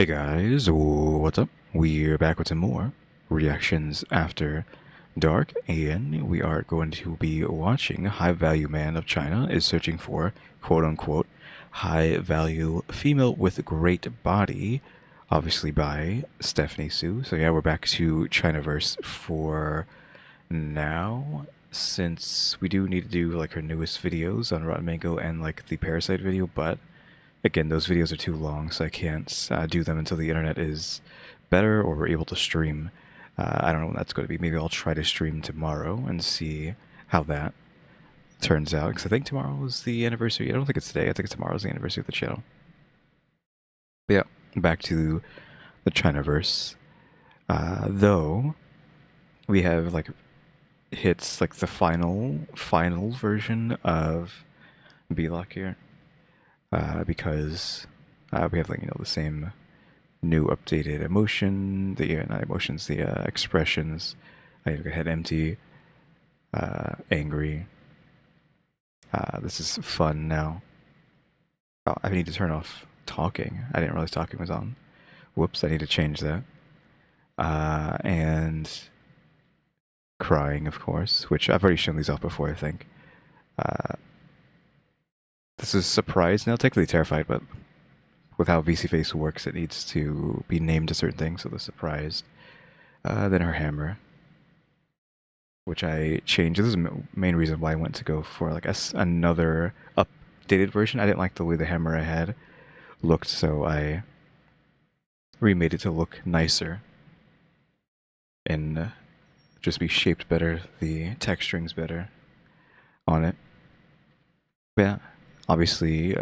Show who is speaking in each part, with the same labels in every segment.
Speaker 1: Hey guys, what's up? We're back with some more reactions after dark, and we are going to be watching High Value Man of China is searching for quote unquote high value female with great body, obviously by Stephanie Su. So yeah, we're back to Chinaverse for now, since we do need to do like her newest videos on Rotten Mango and like the Parasite video, but again, those videos are too long, so I can't do them until the internet is better or we're able to stream. I don't know when that's going to be. Maybe I'll try to stream tomorrow and see how that turns out, because I think tomorrow is the anniversary. I don't think it's today. I think it's tomorrow's the anniversary of the channel. But yeah, back to the Chinaverse. Though we have like hits like the final version of B-Lock here, because we have like the same new updated emotion, not emotions, the expressions. I have head empty, angry. This is fun now. Oh, I need to turn off talking. I didn't realize talking was on. Whoops, I need to change that. And crying, of course, which I've already shown these off before, I think. This is surprised, now technically terrified, but with how VC Face works, it needs to be named to certain things, so the surprised. Then her hammer, which I changed. This is the main reason why I went to go for like another updated version. I didn't like the way the hammer I had looked, so I remade it to look nicer and just be shaped better, the texturing's better on it. But yeah, obviously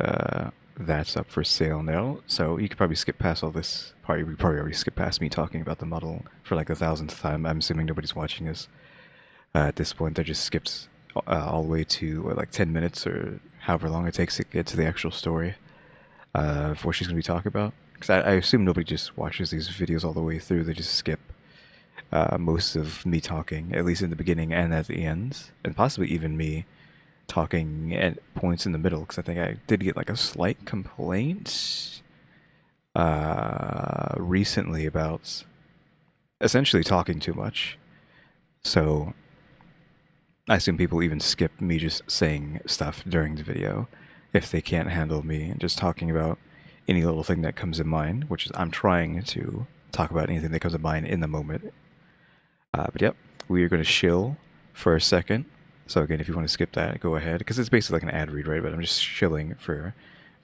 Speaker 1: that's up for sale now, so you could probably skip past all this part. You probably already skipped past me talking about the model for like the 1000th time. I'm assuming nobody's watching this at this point. They just skipped all the way to like 10 minutes or however long it takes to get to the actual story of what she's going to be talking about. Because I assume nobody just watches these videos all the way through. They just skip most of me talking, at least in the beginning and at the end, and possibly even me talking at points in the middle, because I think I did get like a slight complaint recently about essentially talking too much. So I assume people even skip me just saying stuff during the video if they can't handle me just talking about any little thing that comes in mind, which is I'm trying to talk about anything that comes in mind in the moment. But yep, we are going to chill for a second. So again, if you want to skip that, go ahead, because it's basically like an ad read, right? But I'm just shilling for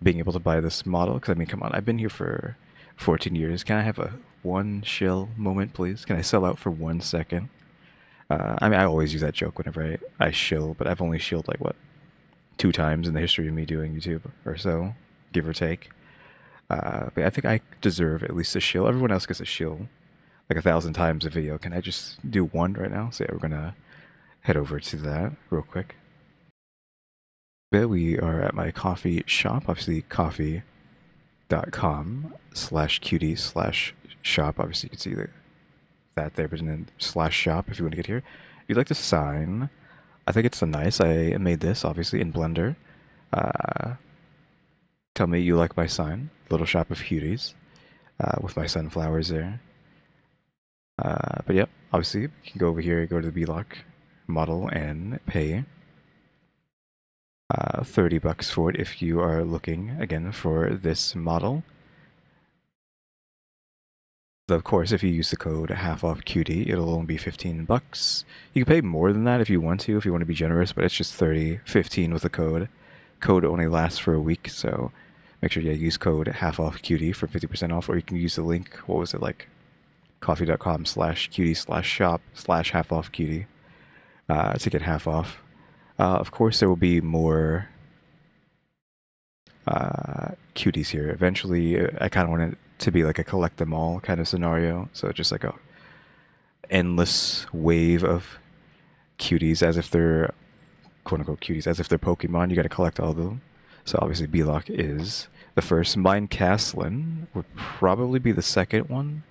Speaker 1: being able to buy this model, because I mean, come on, I've been here for 14 years. Can I have a one shill moment, please? Can I sell out for 1 second? I mean, I always use that joke whenever I shill, but I've only shilled like, what, 2 times in the history of me doing YouTube or so, give or take. But I think I deserve at least a shill. Everyone else gets a shill like 1,000 times a video. Can I just do one right now? So yeah, we're gonna head over to that real quick. But we are at my coffee shop, obviously coffee.com/cutie/shop. Obviously you can see that there, but then /shop if you want to get here. If you'd like to sign, I think it's nice. I made this obviously in Blender. Tell me you like my sign, little shop of cuties, with my sunflowers there. But yep, obviously you can go over here, go to the B-Lock model and pay $30 for it if you are looking again for this model. Of course, if you use the code half-off-cutie, it'll only be $15. You can pay more than that if you want to be generous, but it's just $15 with the code. Code only lasts for a week, so make sure you use code half-off-cutie for 50% off, or you can use the link, what was it, like coffee.com/cutie/shop/half-off-cutie to get half off. Of course, there will be more cuties here. Eventually, I kind of want it to be like a collect them all kind of scenario. So just like a endless wave of cuties, as if they're quote unquote cuties, as if they're Pokemon. You got to collect all of them. So obviously, B-Lock is the first. Mine Castlin would probably be the second one.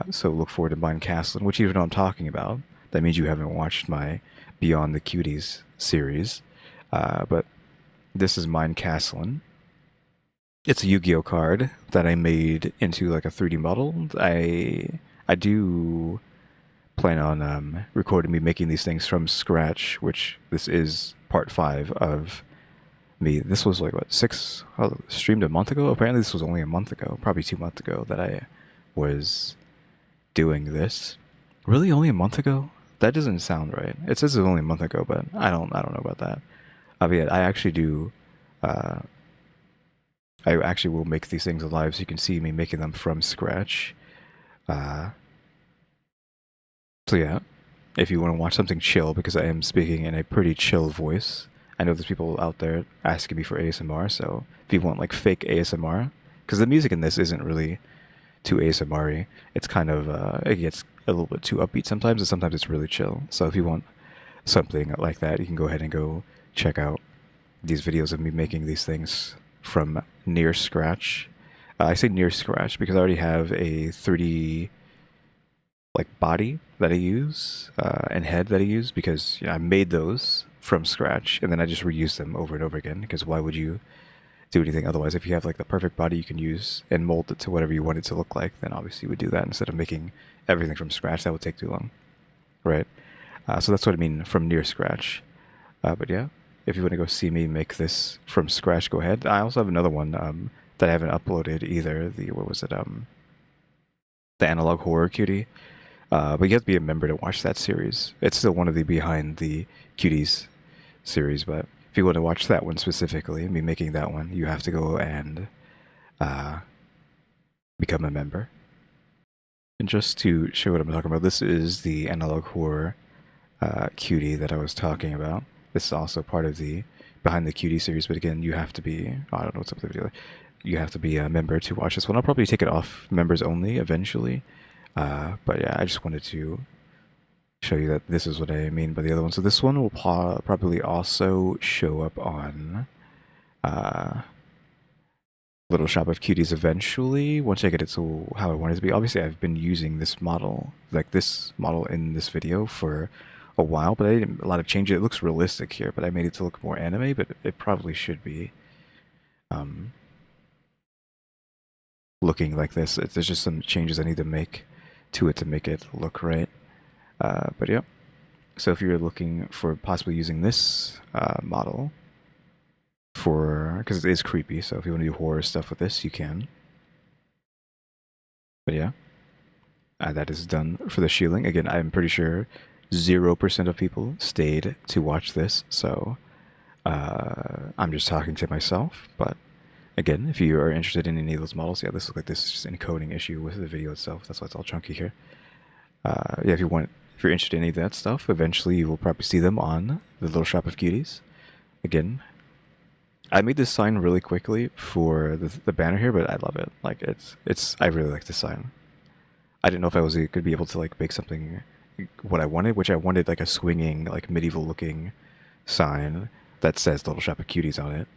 Speaker 1: So look forward to Mine Castlin, which even though I'm talking about, that means you haven't watched my Beyond the Cuties series. But this is Mine Castlin. It's a Yu-Gi-Oh card that I made into like a 3D model. I do plan on recording me making these things from scratch, which this is part 5 of me. This was like what, streamed a month ago? Apparently this was only a month ago, probably 2 months ago that I was doing this. Really, only a month ago? That doesn't sound right. It says it was only a month ago, but I don't know about that. But yeah, I actually do. Uh, I actually will make these things alive, so you can see me making them from scratch. Uh, so yeah, if you want to watch something chill, because I am speaking in a pretty chill voice. I know there's people out there asking me for ASMR, so if you want like fake ASMR, because the music in this isn't really too ASMR-y. It's kind of it gets a little bit too upbeat sometimes, and sometimes it's really chill. So if you want something like that, you can go ahead and go check out these videos of me making these things from near scratch. I say near scratch because I already have a 3D like body that I use and head that I use because I made those from scratch and then I just reuse them over and over again because why would you do anything otherwise? If you have like the perfect body you can use and mold it to whatever you want it to look like, then obviously you would do that instead of making everything from scratch. That would take too long, right? So that's what I mean from near scratch. But yeah, if you want to go see me make this from scratch, go ahead. I also have another one that I haven't uploaded either. The what was it? The analog horror cutie. But you have to be a member to watch that series. It's still one of the behind the Kyuuties series, but if you want to watch that one specifically, me making that one, you have to go and uh, become a member. And just to show what I'm talking about, this is the analog horror cutie that I was talking about. This is also part of the behind the cutie series, but again, you have to be. Oh, I don't know what's up with the video. You have to be a member to watch this one. I'll probably take it off members only eventually. But yeah, I just wanted to show you that this is what I mean by the other one. So this one will probably also show up on Little Shop of Cuties eventually, once I get it to how I want it to be. Obviously, I've been using this model, like this model in this video for a while, but I did a lot of changes. It looks realistic here, but I made it to look more anime, but it probably should be looking like this. There's just some changes I need to make to it to make it look right. But yeah, so if you're looking for possibly using this model for, because it is creepy, so if you want to do horror stuff with this, you can. But yeah, that is done for the shielding. Again, I'm pretty sure 0% of people stayed to watch this, so I'm just talking to myself. But again, if you are interested in any of those models, yeah, this looks like this is just an encoding issue with the video itself. That's why it's all chunky here. Yeah, if you're interested in any of that stuff, eventually you will probably see them on the Little Shop of Cuties. Again, I made this sign really quickly for the banner here, but I love it. Like I really like this sign. I didn't know if I was going to be able to like make something what I wanted, which I wanted like a swinging, like medieval looking sign that says Little Shop of Cuties on it.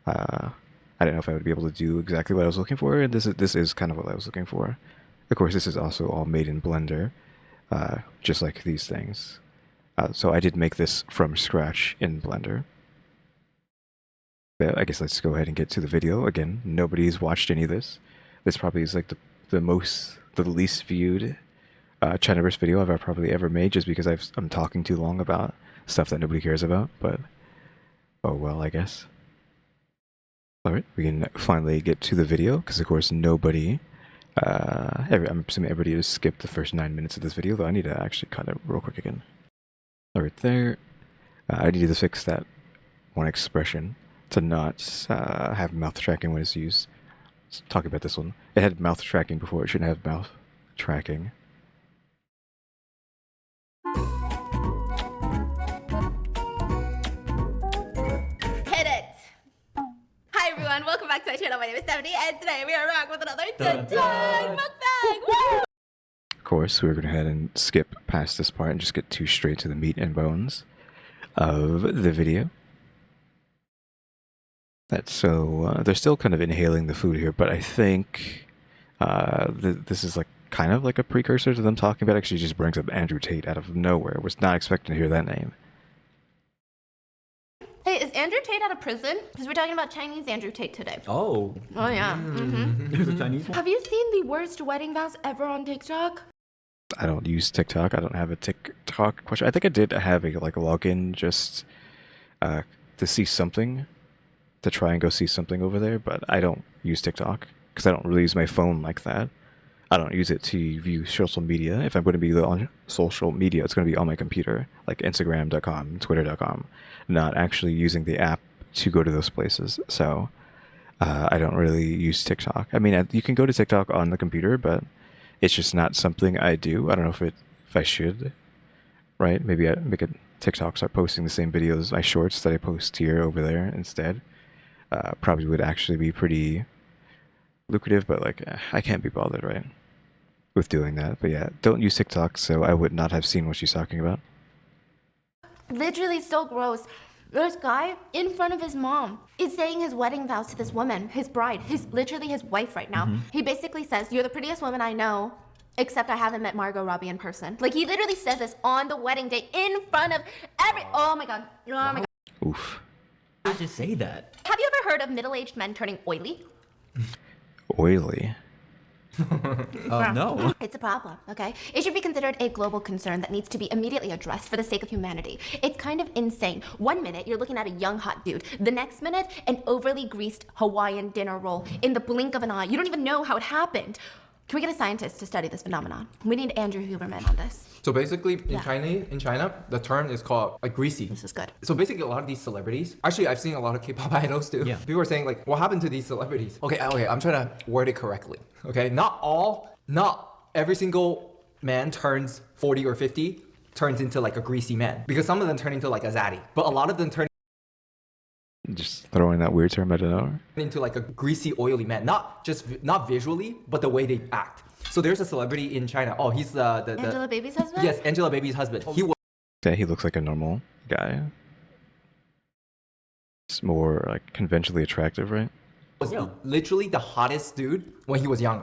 Speaker 1: I didn't know if I would be able to do exactly what I was looking for, and this is kind of what I was looking for. Of course, this is also all made in Blender, just like these things. So I did make this from scratch in Blender. But I guess let's go ahead and get to the video. Again, nobody's watched any of this. This probably is like the least viewed Chinaverse video I've probably ever made, just because I'm talking too long about stuff that nobody cares about. But oh well, I guess. All right, we can finally get to the video because, of course, nobody. I'm assuming everybody has skipped the first 9 minutes of this video, though I need to actually cut it real quick again. All right, there. I need to fix that one expression to not have mouth tracking when it's used. Let's talk about this one. It had mouth tracking before. It shouldn't have mouth tracking.
Speaker 2: Hit it! Hi everyone, welcome back to my channel. My name is Stephanie, and today we are back with another mukbang! Woo!
Speaker 1: Of course, we're going to go ahead and skip past this part and just get straight to the meat and bones of the video. So they're still kind of inhaling the food here, but I think this is like kind of like a precursor to them talking about it. Actually, just brings up Andrew Tate out of nowhere. Was not expecting to hear that name.
Speaker 2: Hey, is Andrew Tate out of prison? Because we're talking about Chinese Andrew Tate today.
Speaker 3: Oh.
Speaker 2: Oh yeah.
Speaker 3: There's a Chinese one?
Speaker 2: Have you seen the worst wedding vows ever on TikTok?
Speaker 1: I don't use TikTok. I don't have a TikTok question. I think I did have a login just to see something, to try and go see something over there, but I don't use TikTok because I don't really use my phone like that. I don't use it to view social media. If I'm going to be on social media, it's going to be on my computer, like Instagram.com, Twitter.com, not actually using the app to go to those places. So I don't really use TikTok. I mean, you can go to TikTok on the computer, but it's just not something I do. I don't know if I should, right? Maybe I make a TikTok, start posting the same videos as my shorts that I post here over there instead. Probably would actually be pretty lucrative, but like I can't be bothered, right, with doing that. But yeah, don't use TikTok, so I would not have seen what she's talking about.
Speaker 2: Literally so gross. This guy in front of his mom is saying his wedding vows to this woman, his bride, literally his wife right now. He basically says, "You're the prettiest woman I know, except I haven't met Margot Robbie in person." Like he literally says this on the wedding day in front of oh my god. Oh my god.
Speaker 1: Oof.
Speaker 3: I just say that.
Speaker 2: Have you ever heard of middle-aged men turning oily?
Speaker 1: Oily.
Speaker 3: No.
Speaker 2: It's a problem, okay? It should be considered a global concern that needs to be immediately addressed for the sake of humanity. It's kind of insane. 1 minute, you're looking at a young, hot dude. The next minute, an overly greased Hawaiian dinner roll in the blink of an eye. You don't even know how it happened. Can we get a scientist to study this phenomenon? We need Andrew Huberman on this.
Speaker 4: So basically, in China, the term is called like greasy.
Speaker 2: This is good.
Speaker 4: So basically, a lot of these celebrities. Actually, I've seen a lot of K-pop idols too.
Speaker 3: Yeah.
Speaker 4: People are saying like, what happened to these celebrities? Okay. I'm trying to word it correctly. Okay. Not every single man turns 40 or 50 turns into like a greasy man, because some of them turn into like a zaddy, but a lot of them turn
Speaker 1: Just throwing that weird term out of nowhere.
Speaker 4: into like a greasy, oily man. Not visually, but the way they act. So there's a celebrity in China. Oh, he's the
Speaker 2: Angela Baby's husband?
Speaker 4: yes, Angela Baby's husband. He was
Speaker 1: Yeah, he looks like a normal guy. It's more like conventionally attractive, right?
Speaker 4: literally the hottest dude when he was young.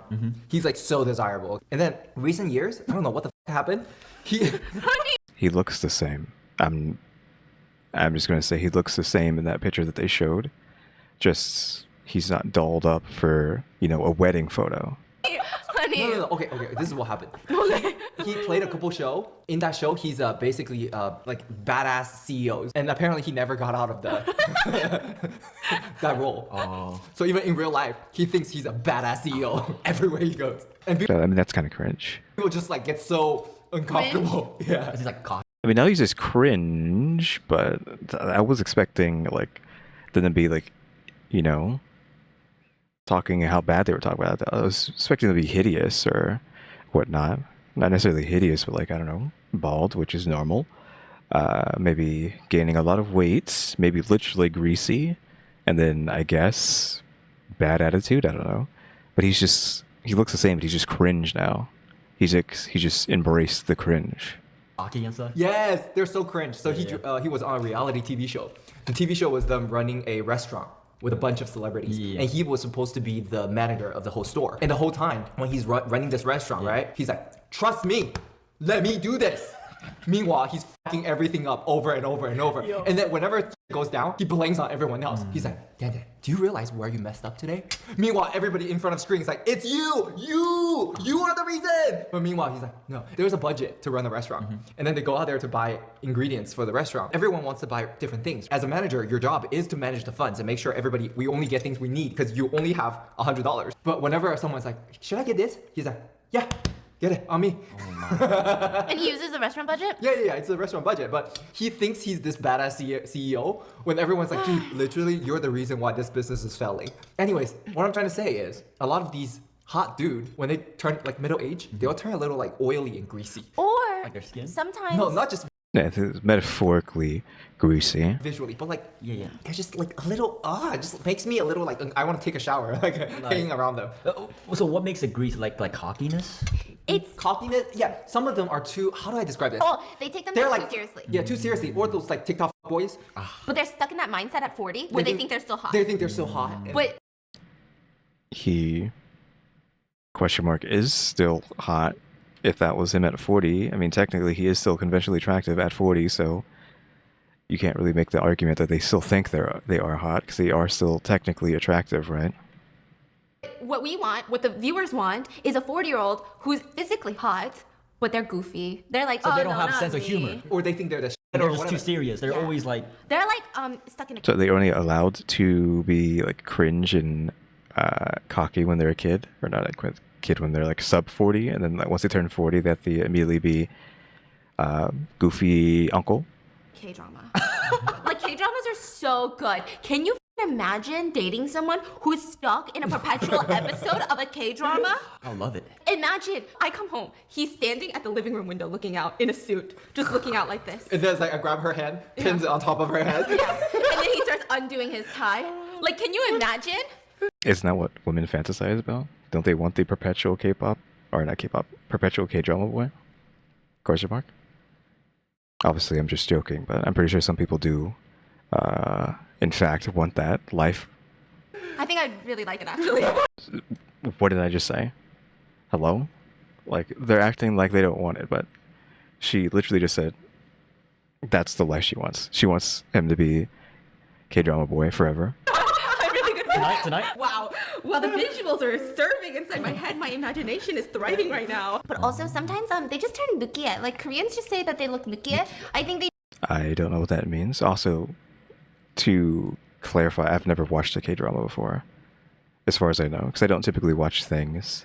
Speaker 4: He's like so desirable. And then recent years, I don't know what the happened.
Speaker 1: He looks the same. I'm just gonna say he looks the same in that picture that they showed. Just he's not dolled up for, a wedding photo.
Speaker 2: Honey.
Speaker 4: No. Okay. This is what happened. He played a couple show. In that show, he's basically like badass CEOs, and apparently he never got out of that role.
Speaker 3: Oh.
Speaker 4: So even in real life, he thinks he's a badass CEO everywhere he goes, and people
Speaker 1: I mean, that's kind of cringe.
Speaker 4: just like get so uncomfortable. Yeah.
Speaker 3: It's like coffee.
Speaker 1: I mean, now he's just cringe, but I was expecting like them to be like, talking how bad they were talking about it. I was expecting them to be hideous or whatnot. Not necessarily hideous, but like, I don't know, bald, which is normal. Maybe gaining a lot of weight, maybe literally greasy, and then I guess bad attitude. I don't know, but he looks the same, but he's just cringe now. He just embraced the cringe.
Speaker 3: Hockey and stuff.
Speaker 4: Yes, they're so cringe. So he was on a reality TV show. The TV show was them running a restaurant with a bunch of celebrities, and he was supposed to be the manager of the whole store. And the whole time when he's running this restaurant, right, he's like, "Trust me, let me do this." Meanwhile, he's fucking everything up over and over and over. Yo. And then whenever it goes down, he blames on everyone else. He's like, Dad, do you realize where you messed up today? Meanwhile, everybody in front of screen is like, it's you are the reason. But meanwhile, he's like, no, there's a budget to run the restaurant. And then they go out there to buy ingredients for the restaurant. Everyone wants to buy different things. As a manager, your job is to manage the funds and make sure we only get things we need because you only have $100. But whenever someone's like, should I get this? He's like, yeah. Get it, on me.
Speaker 3: Oh my.
Speaker 2: And he uses the restaurant budget?
Speaker 4: Yeah, it's the restaurant budget. But he thinks he's this badass CEO when everyone's like, dude, literally, you're the reason why this business is failing. Anyways, what I'm trying to say is, a lot of these hot dude, when they turn like middle age, they'll turn a little like oily and greasy.
Speaker 2: Or
Speaker 3: Like their skin?
Speaker 2: sometimes...
Speaker 4: No, not just
Speaker 1: Yeah, it's metaphorically greasy.
Speaker 4: visually, but like,
Speaker 3: Yeah.
Speaker 4: they're just like a little, it just makes me a little like, I want to take a shower, like hanging around them.
Speaker 3: So what makes it grease? Like cockiness?
Speaker 2: It's...
Speaker 4: Cockiness, yeah, some of them are too, how do I describe this?
Speaker 2: Oh, they take them
Speaker 4: They're
Speaker 2: too
Speaker 4: like,
Speaker 2: seriously.
Speaker 4: yeah, too seriously. Or those like TikTok boys,
Speaker 2: But they're stuck in that mindset at 40 where they think they're still hot.
Speaker 4: they think they're so hot.
Speaker 2: But
Speaker 1: He is still hot. If that was him at 40, I mean, technically he is still conventionally attractive at 40, so you can't really make the argument that they still think they are hot because they are still technically attractive, right?
Speaker 2: What we want, what the viewers want, is a 40-year-old who's physically hot, but they're goofy. They're like,
Speaker 3: So
Speaker 2: oh,
Speaker 3: they don't
Speaker 2: no,
Speaker 3: have a
Speaker 2: not
Speaker 3: sense of
Speaker 2: me.
Speaker 3: humor.
Speaker 4: Or they think they're the shit
Speaker 3: They're
Speaker 4: or
Speaker 3: just too
Speaker 4: whatever.
Speaker 3: serious. They're
Speaker 2: Yeah.
Speaker 3: always like,
Speaker 2: They're like stuck in a.
Speaker 1: So they're only allowed to be like cringe and cocky when they're a kid, or not a kid when they're like sub 40, and then like once they turn 40, they have to immediately be goofy uncle.
Speaker 2: K-drama. Like, K-dramas are so good. Can you imagine dating someone who's stuck in a perpetual episode of a K-drama?
Speaker 3: I love it.
Speaker 2: Imagine, I come home, he's standing at the living room window looking out in a suit, just looking out like this.
Speaker 4: And then it's like I grab her hand, pins it on top of her head.
Speaker 2: Yeah. And then he starts undoing his tie. Like, can you imagine?
Speaker 1: Isn't that what women fantasize about? Don't they want the perpetual K-pop, or not K-pop, perpetual K-drama boy? Question mark. Obviously, I'm just joking, but I'm pretty sure some people do, in fact, want that life.
Speaker 2: I think I'd really like it, actually.
Speaker 1: What did I just say? Hello? Like, they're acting like they don't want it, but she literally just said that's the life she wants. She wants him to be K-drama boy forever.
Speaker 2: I'm really good.
Speaker 3: Tonight?
Speaker 2: Wow. Well, the visuals are serving inside my head. My imagination is thriving right now. But also, sometimes they just turn nukie. Like, Koreans just say that they look nukie. I think they...
Speaker 1: I don't know what that means. Also, to clarify, I've never watched a K-drama before, as far as I know, because I don't typically watch things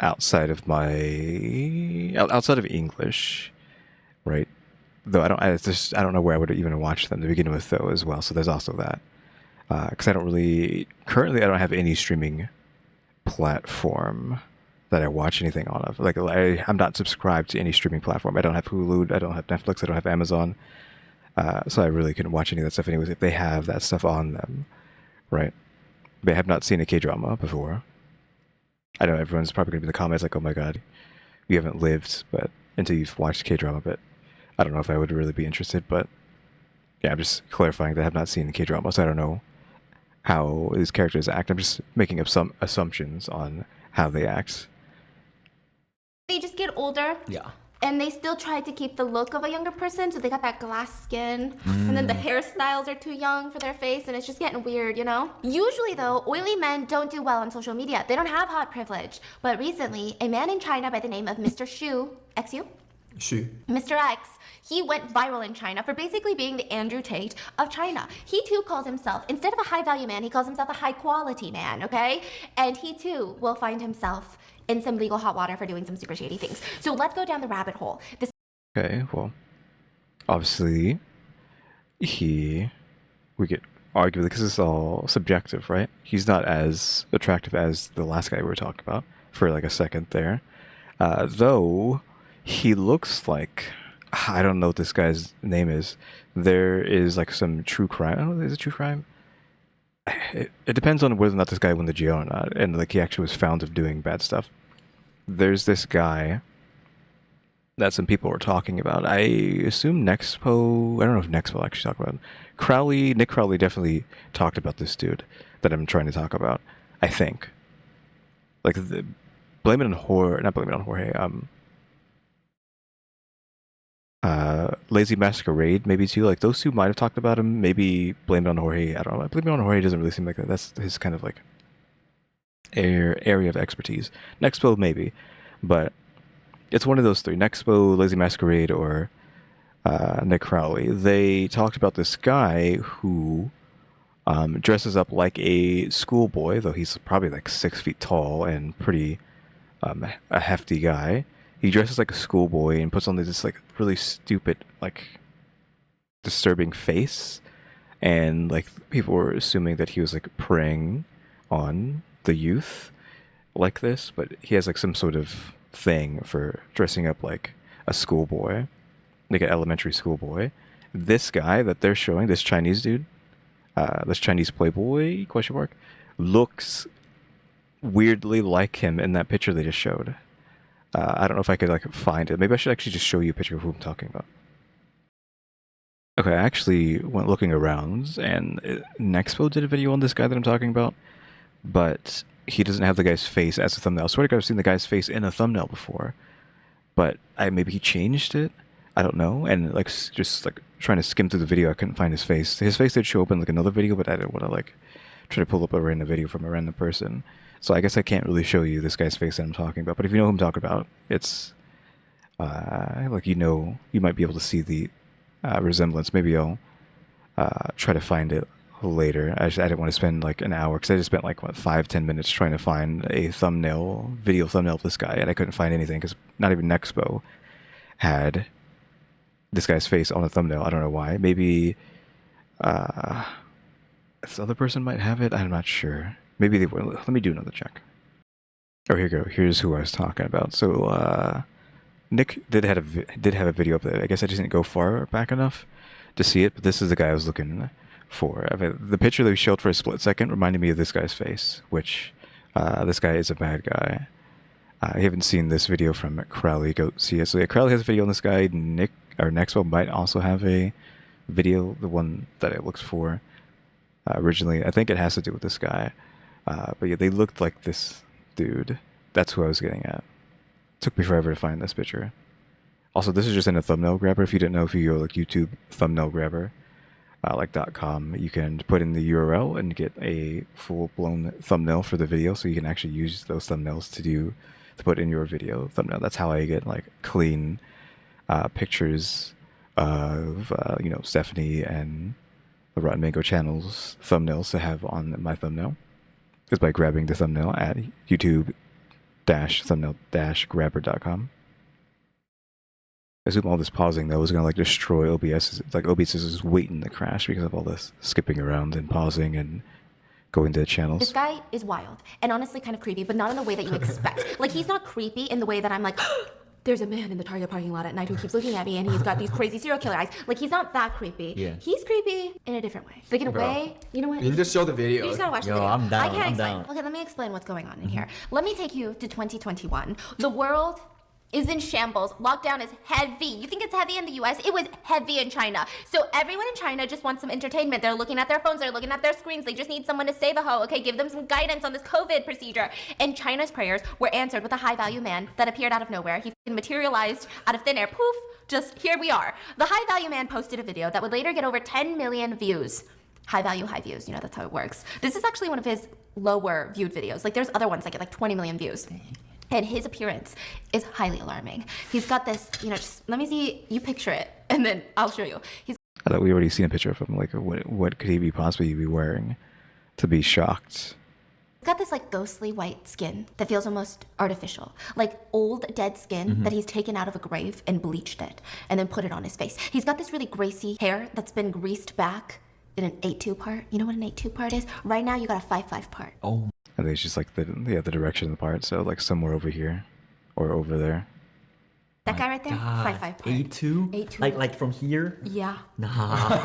Speaker 1: outside of English, right? Though I don't know where I would even watch them to begin with, though, as well. So there's also that. Because I don't have any streaming platform that I watch anything on of. Like, I'm not subscribed to any streaming platform. I don't have Hulu, I don't have Netflix, I don't have Amazon. So I really couldn't watch any of that stuff anyways if they have that stuff on them, right? They have not seen a K-drama before. I know everyone's probably going to be in the comments like, oh my god, you haven't lived but until you've watched K-drama, but I don't know if I would really be interested, but yeah, I'm just clarifying that I have not seen K-drama, so I don't know how these characters act. I'm just making up some assumptions on how they act.
Speaker 2: They just get older.
Speaker 3: Yeah.
Speaker 2: And they still try to keep the look of a younger person, so they got that glass skin. And then the hairstyles are too young for their face, and it's just getting weird, you know? Usually, though, oily men don't do well on social media. They don't have hot privilege. But recently, a man in China by the name of Mr. Xu, XU?
Speaker 4: Xu.
Speaker 2: Mr. X, he went viral in China for basically being the Andrew Tate of China. He too calls himself, instead of a high value man, he calls himself a high quality man, okay? And he too will find himself in some legal hot water for doing some super shady things. So let's go down the rabbit hole.
Speaker 1: Okay, well, obviously, we get arguably, because it's all subjective, right? He's not as attractive as the last guy we were talking about for like a second there. Though, he looks like, I don't know what this guy's name is. There is like some true crime. I don't know, is it true crime? It depends on whether or not this guy won the jail or not, and like he actually was found of doing bad stuff. There's this guy that some people were talking about. I assume Nexpo. I don't know if Nexpo actually talked about him. Nick Crowley definitely talked about this dude that I'm trying to talk about. I think. Like blame it on Jorge. Not blame it on Jorge. Lazy Masquerade maybe too. Like those two might have talked about him. Maybe blame it on Jorge. I don't know. Blame it on Jorge doesn't really seem like that. That's his kind of like area of expertise. Nexpo maybe, but it's one of those three: Nexpo, Lazy Masquerade, or Nick Crowley. They talked about this guy who dresses up like a schoolboy, though he's probably like 6 feet tall and pretty a hefty guy. He dresses like a schoolboy and puts on this like really stupid, like disturbing face, and like people were assuming that he was like preying on the youth like this, but he has like some sort of thing for dressing up like a schoolboy, like an elementary schoolboy. This guy that they're showing, this Chinese dude, this Chinese playboy question mark, looks weirdly like him in that picture they just showed. I don't know if I could like find it. Maybe I should actually just show you a picture of who I'm talking about. Okay, I actually went looking around, and Nexpo did a video on this guy that I'm talking about, but he doesn't have the guy's face as a thumbnail. I swear to God, I've seen the guy's face in a thumbnail before, but maybe he changed it. I don't know. And like just like trying to skim through the video, I couldn't find his face. His face did show up in like another video, but I didn't want to like try to pull up a random video from a random person. So I guess I can't really show you this guy's face that I'm talking about. But if you know who I'm talking about, it's like you might be able to see the resemblance. Maybe I'll try to find it later. I didn't want to spend like an hour because I just spent like what 5-10 minutes trying to find a video thumbnail of this guy, and I couldn't find anything because not even Nexpo had this guy's face on a thumbnail. I don't know why. Maybe this other person might have it. I'm not sure. Maybe they will. Let me do another check. Oh, here you go. Here's who I was talking about. So Nick did have a video up there. I guess I just didn't go far back enough to see it, but this is the guy I was looking for. The picture that we showed for a split second reminded me of this guy's face, which this guy is a bad guy. I haven't seen this video from Crowley. Go see it. So yeah, Crowley has a video on this guy. Nick or Nexpo might also have a video, the one that I looked for originally. I think it has to do with this guy. But yeah, they looked like this dude. That's who I was getting at. Took me forever to find this picture. Also, this is just in a thumbnail grabber. If you didn't know, if you go like YouTube thumbnail grabber, like .com, you can put in the URL and get a full-blown thumbnail for the video, so you can actually use those thumbnails to put in your video thumbnail. That's how I get like clean pictures of Stephanie and the Rotten Mango channel's thumbnails to have on my thumbnail, is by grabbing the thumbnail at YouTube-thumbnail-grabber.com. I assume all this pausing though is gonna like destroy OBS. It's like OBS is just waiting to crash because of all this skipping around and pausing and going to channels.
Speaker 2: This guy is wild and honestly kind of creepy, but not in the way that you expect. Like, he's not creepy in the way that I'm like, there's a man in the Target parking lot at night who keeps looking at me and he's got these crazy serial killer eyes. Like, he's not that creepy.
Speaker 3: Yeah.
Speaker 2: He's creepy in a different way. Like, in a way, you know what?
Speaker 4: You can just show the video.
Speaker 2: You just gotta watch the
Speaker 3: Yo,
Speaker 2: video.
Speaker 3: I'm down,
Speaker 2: I can't
Speaker 3: I'm
Speaker 2: explain.
Speaker 3: down.
Speaker 2: Okay, let me explain what's going on in here. Let me take you to 2021. The world is in shambles. Lockdown is heavy. You think it's heavy in the US? It was heavy in China. So everyone in China just wants some entertainment. They're looking at their phones, they're looking at their screens. They just need someone to save a hoe. Okay, give them some guidance on this COVID procedure. And China's prayers were answered with a high value man that appeared out of nowhere. He materialized out of thin air. Poof, just here we are. The high value man posted a video that would later get over 10 million views. High value, high views, you know, that's how it works. This is actually one of his lower viewed videos. Like, there's other ones that get like 20 million views. And his appearance is highly alarming. He's got this, just let me see, you picture it, and then I'll show you.
Speaker 1: I thought we already seen a picture of him. Like, what could he possibly be wearing to be shocked?
Speaker 2: He's got this like ghostly white skin that feels almost artificial, like old dead skin that he's taken out of a grave and bleached it, and then put it on his face. He's got this really greasy hair that's been greased back in an 8-2 part. You know what an 8-2 part is? Right now you got a 5-5 part.
Speaker 3: Oh.
Speaker 1: I think it's just like the direction of the part. So like somewhere over here or over there.
Speaker 2: That guy right there, 5-5 part.
Speaker 3: A2?
Speaker 2: 8-2.
Speaker 3: Like from here?
Speaker 2: Yeah.
Speaker 3: Nah.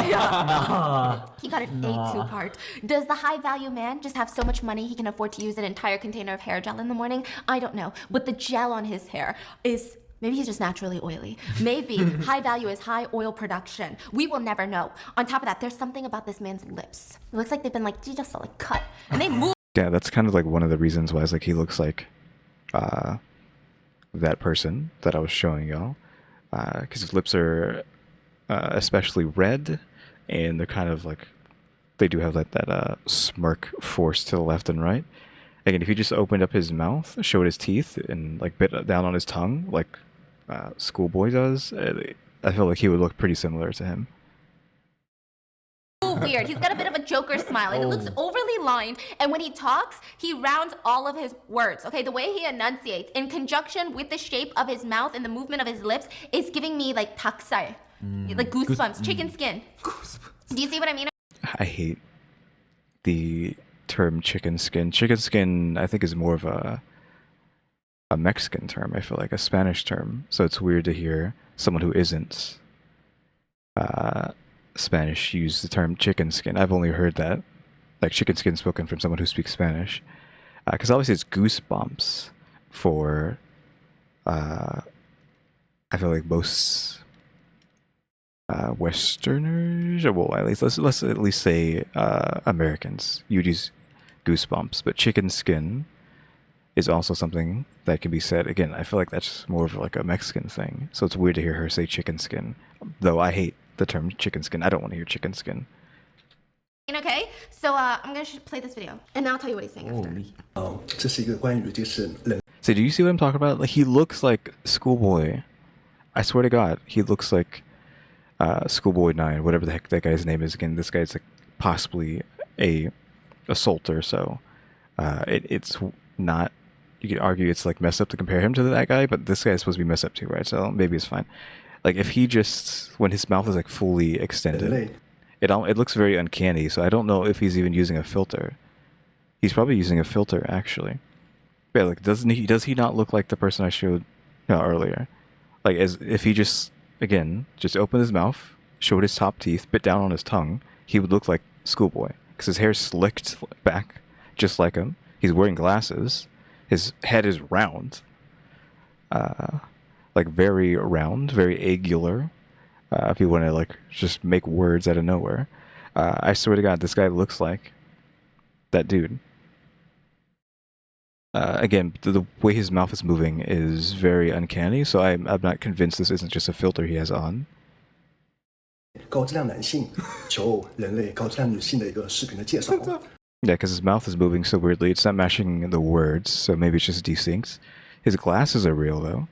Speaker 2: He got an 8-2 part. Does the high value man just have so much money he can afford to use an entire container of hair gel in the morning? I don't know. But the gel on his hair is, maybe he's just naturally oily. Maybe high value is high oil production. We will never know. On top of that, there's something about this man's lips. It looks like they've been like just like cut. And they move.
Speaker 1: Yeah, that's kind of like one of the reasons why it's like he looks like that person that I was showing y'all. Because his lips are especially red, and they're kind of like, they do have that smirk force to the left and right. Again, if he just opened up his mouth, showed his teeth, and like bit down on his tongue like Schoolboy does, I feel like he would look pretty similar to him.
Speaker 2: Weird. He's got a bit of a Joker smile, and it looks overly lined. And when he talks, he rounds all of his words. Okay, the way he enunciates, in conjunction with the shape of his mouth and the movement of his lips, is giving me like taksai, like goosebumps, chicken skin. Do you see what I mean?
Speaker 1: I hate the term chicken skin. Chicken skin, I think, is more of a Mexican term. I feel like a Spanish term. So it's weird to hear someone who isn't Spanish use the term chicken skin. I've only heard that, like chicken skin spoken from someone who speaks Spanish. Because obviously it's goosebumps for, I feel like most Westerners, or well, at least let's at least say Americans. You use goosebumps, but chicken skin is also something that can be said. Again, I feel like that's more of like a Mexican thing. So it's weird to hear her say chicken skin. Though I hate the term chicken skin. I don't want to hear chicken skin.
Speaker 2: Okay, so I'm gonna play this video, and then I'll tell you what he's saying after.
Speaker 3: Holy.
Speaker 5: 这是一个关于就是人
Speaker 1: So do you see what I'm talking about? Like he looks like Schoolboy. I swear to God, he looks like Schoolboy 9, whatever the heck that guy's name is. Again, this guy's like possibly a assaulter. So it's not. You could argue it's like messed up to compare him to that guy, but this guy's supposed to be messed up too, right? So maybe it's fine. Like if he just when his mouth is like fully extended,
Speaker 5: 类
Speaker 1: it looks very uncanny. So I don't know if he's even using a filter. He's probably using a filter actually. Yeah, like does he not look like the person I showed earlier? Like as if he just opened his mouth, showed his top teeth, bit down on his tongue, he would look like Schoolboy because his hair's slicked back just like him. He's wearing glasses. His head is round, like very round, very angular. If you want to like just make words out of nowhere, I swear to God, this guy looks like that dude. Again, the way his mouth is moving is very uncanny, so I'm not convinced this isn't just a filter he has on.
Speaker 5: 高质量男性求偶人类高质量女性的一个视频的介绍。
Speaker 1: Yeah, because his mouth is moving so weirdly, it's not matching the words, so maybe it's just desyncs. His glasses are real though.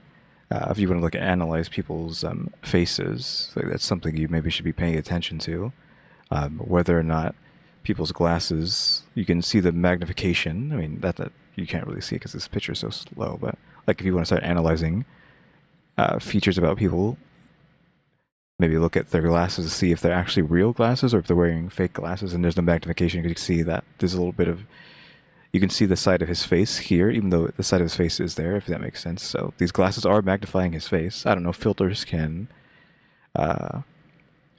Speaker 1: If you want to look at analyze people's faces, like that's something you maybe should be paying attention to. Whether or not people's glasses, you can see the magnification. I mean, that you can't really see because this picture is so slow. But like, if you want to start analyzing features about people, maybe look at their glasses to see if they're actually real glasses or if they're wearing fake glasses. And there's no magnification. You can see that there's a little bit of. You can see the side of his face here, even though the side of his face is there, if that makes sense. So these glasses are magnifying his face. I don't know if filters can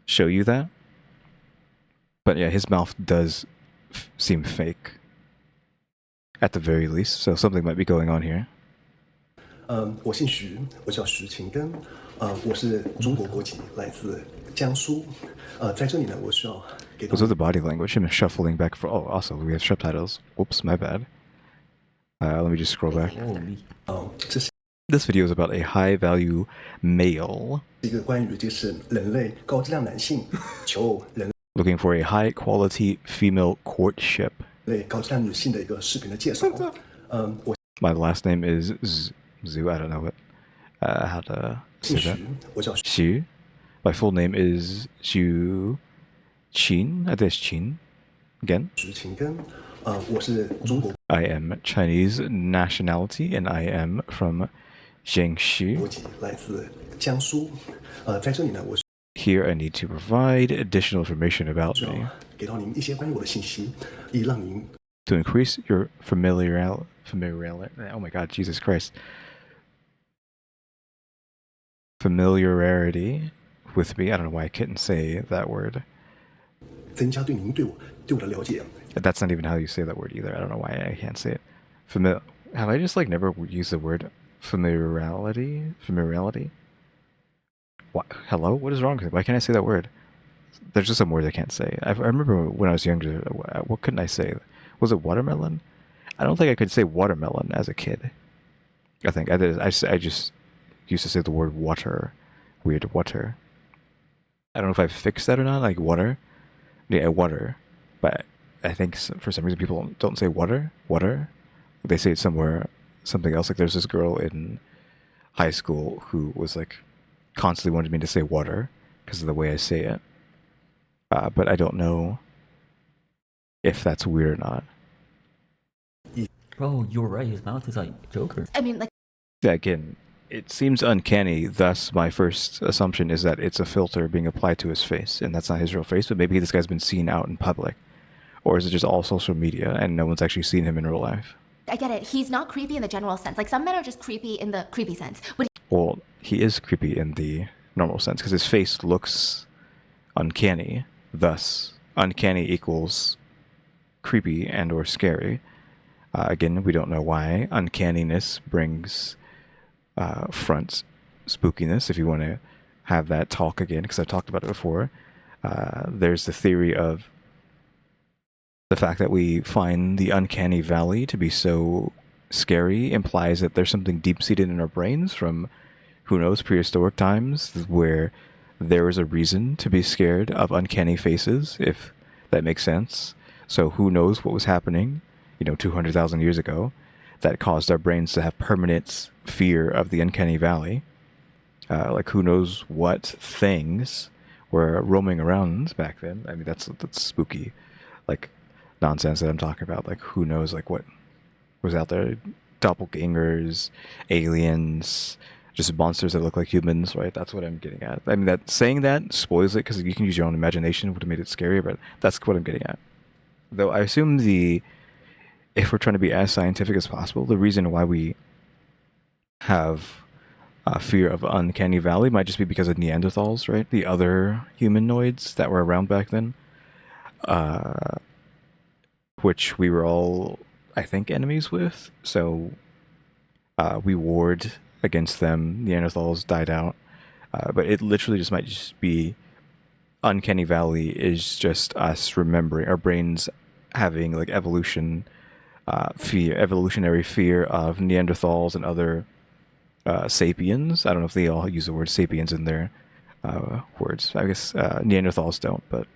Speaker 1: show you that. But yeah, his mouth does seem fake. At the very least. So something might be going on here.
Speaker 5: 我姓徐，我叫徐勤根，我是中国国籍，来自江苏。在这里呢，我需要给到
Speaker 1: Was with the body language, him shuffling back for. Oh, also, we have subtitles. Whoops, my bad. Let me just scroll back.
Speaker 3: Holy.
Speaker 5: 这是
Speaker 1: This video is about a high value male
Speaker 5: 一个关于就是人类高质量男性求偶人
Speaker 1: looking for a high quality female courtship.
Speaker 5: 类高质量女性的一个视频的介绍。我
Speaker 1: My last name is Zhu. I don't know how to
Speaker 5: 姓
Speaker 1: say that.
Speaker 5: 徐，我叫
Speaker 1: Xu. My full name is Xu Qin. I think it's Qin. Again,
Speaker 5: 徐勤根，我是中国
Speaker 1: I am Chinese nationality and I am from Jiangxi.
Speaker 5: 国籍，来自江苏。在这里呢，我需
Speaker 1: Here I need to provide additional information about
Speaker 5: 要
Speaker 1: me
Speaker 5: 给到您一些关于我的信息，以让您
Speaker 1: to increase your familiarity. Oh my God, Jesus Christ. Familiarity with me. I don't know why I couldn't say that word.
Speaker 5: 增加对您对我的了解。
Speaker 1: That's not even how you say that word either. I don't know why I can't say it. Have I just like never used the word familiarity? Familiarity? What? Hello? What is wrong with me? Why can't I say that word? There's just some words I can't say. I remember when I was younger, what couldn't I say? Was it watermelon? I don't think I could say watermelon as a kid. I think I did. I just used to say the word water. Weird water. I don't know if I've fixed that or not. Like water. Yeah, water. But I think for some reason people don't say water. Water. They say it something else. Like there's this girl in high school who was like constantly wanted me to say water because of the way I say it. But I don't know if that's weird or not.
Speaker 3: Bro, you're right. His mouth is like Joker.
Speaker 2: I mean, like,
Speaker 1: Yeah, again, it seems uncanny. Thus, my first assumption is that it's a filter being applied to his face, and that's not his real face. But maybe this guy's been seen out in public, or is it just all social media and no one's actually seen him in real life?
Speaker 2: I get it. He's not creepy in the general sense. Like, some men are just creepy in the creepy sense. But
Speaker 1: Well, he is creepy in the normal sense because his face looks uncanny. Thus, uncanny equals creepy and or scary. Again, we don't know why. Uncanniness brings front spookiness. If you want to have that talk again, because I've talked about it before, there's the theory of the fact that we find the uncanny valley to be so scary implies that there's something deep-seated in our brains from, who knows, prehistoric times where there was a reason to be scared of uncanny faces, if that makes sense. So who knows what was happening, 200,000 years ago, that caused our brains to have permanent fear of the uncanny valley. Like who knows what things were roaming around back then. I mean, that's spooky, like nonsense that I'm talking about. Like who knows, like what was out there? Doppelgangers, aliens, just monsters that look like humans, right? That's what I'm getting at. I mean, that saying that spoils it because you can use your own imagination would have made it scarier, but that's what I'm getting at. Though I assume if we're trying to be as scientific as possible, the reason why we have fear of uncanny valley might just be because of Neanderthals, right? The other humanoids that were around back then, which we were all, I think, enemies with. So we warred against them. Neanderthals died out, but it literally just might just be uncanny valley is just us remembering our brains having like evolutionary fear of Neanderthals and other sapiens. I don't know if they all use the word sapiens in their words. I guess Neanderthals don't, but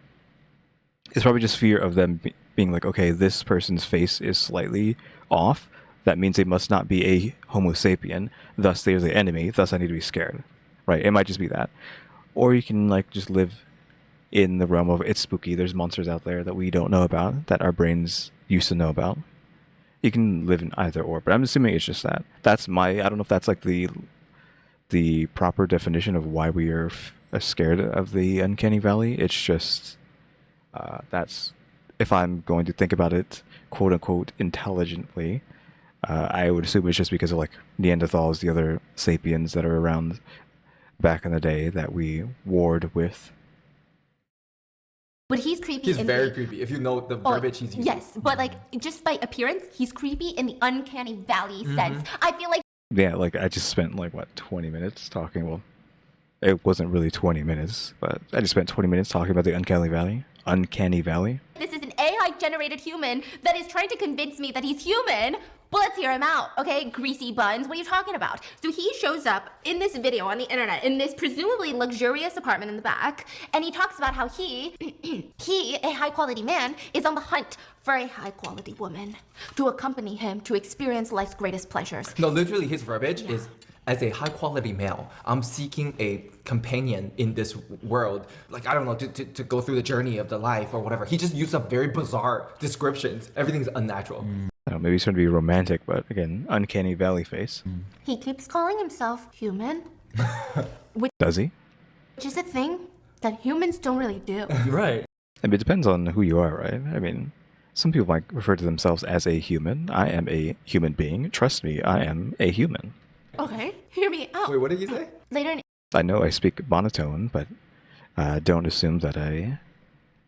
Speaker 1: it's probably just fear of them being like, okay, this person's face is slightly off. That means they must not be a Homo sapien. Thus, they're the enemy. Thus, I need to be scared. Right? It might just be that. Or you can like just live in the realm of it's spooky. There's monsters out there that we don't know about that our brains used to know about. You can live in either or, but I'm assuming it's just that. That's I don't know if that's like the proper definition of why we are scared of the uncanny valley. It's just that's, if I'm going to think about it, quote unquote, intelligently, I would assume it's just because of like Neanderthals, the other sapiens that are around back in the day that we warred with.
Speaker 2: But he's creepy.
Speaker 4: He's very creepy. If you know the verbiage he's using.
Speaker 2: Yes, but like just by appearance, he's creepy in the uncanny valley sense. I feel like.
Speaker 1: Yeah, like I just spent like 20 minutes talking. Well, it wasn't really 20 minutes, but I just spent 20 minutes talking about the uncanny valley. Uncanny valley.
Speaker 2: This is an AI-generated human that is trying to convince me that he's human. Well, let's hear him out, okay? Greasy buns, what are you talking about? So he shows up in this video on the internet in this presumably luxurious apartment in the back, and he talks about how he, a high-quality man, is on the hunt for a high-quality woman to accompany him to experience life's greatest pleasures.
Speaker 4: No, literally his verbiage is, as a high-quality male, I'm seeking a companion in this world. Like, I don't know, to go through the journey of the life or whatever. He just used up very bizarre descriptions. Everything's unnatural.
Speaker 1: I don't know, maybe he's trying to be romantic, but again, uncanny valley face.
Speaker 2: He keeps calling himself human.
Speaker 1: Does he?
Speaker 2: Which is a thing that humans don't really do.
Speaker 3: You're right.
Speaker 1: I mean, it depends on who you are, right? I mean, some people might refer to themselves as a human. I am a human being. Trust me, I am a human.
Speaker 2: Okay, hear me out.
Speaker 4: Wait, what did you say?
Speaker 2: Later in
Speaker 1: I know I speak monotone, but don't assume that I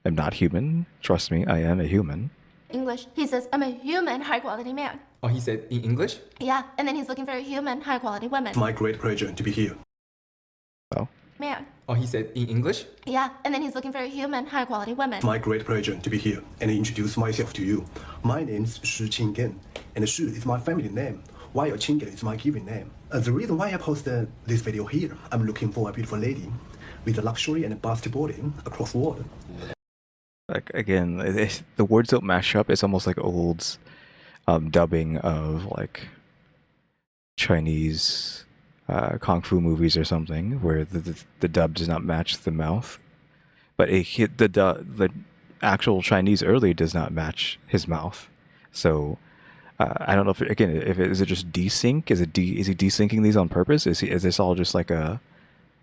Speaker 1: am not human. Trust me, I am a human.
Speaker 2: English, he says, I'm a human, high-quality man.
Speaker 4: Oh, he said in English?
Speaker 2: Yeah, and then he's looking for a human, high-quality woman.
Speaker 5: My great pleasure to be here.
Speaker 1: Oh,
Speaker 2: Man.
Speaker 4: Oh, he said in English?
Speaker 2: Yeah, and then he's looking for a human, high-quality woman.
Speaker 5: My great pleasure to be here and introduce myself to you. My name is Shi Qinggen, and Shi is my family name, while Qinggen is my given name. The reason why I posted this video here, I'm looking for a beautiful lady with a luxury and vast body across the world.
Speaker 1: like again, the words don't mash up. It's almost like old dubbing of like Chinese kung fu movies or something, where the dub does not match the mouth, but the actual Chinese early does not match his mouth. So I don't know if is it just desync? Is he desyncing these on purpose? Is this all just like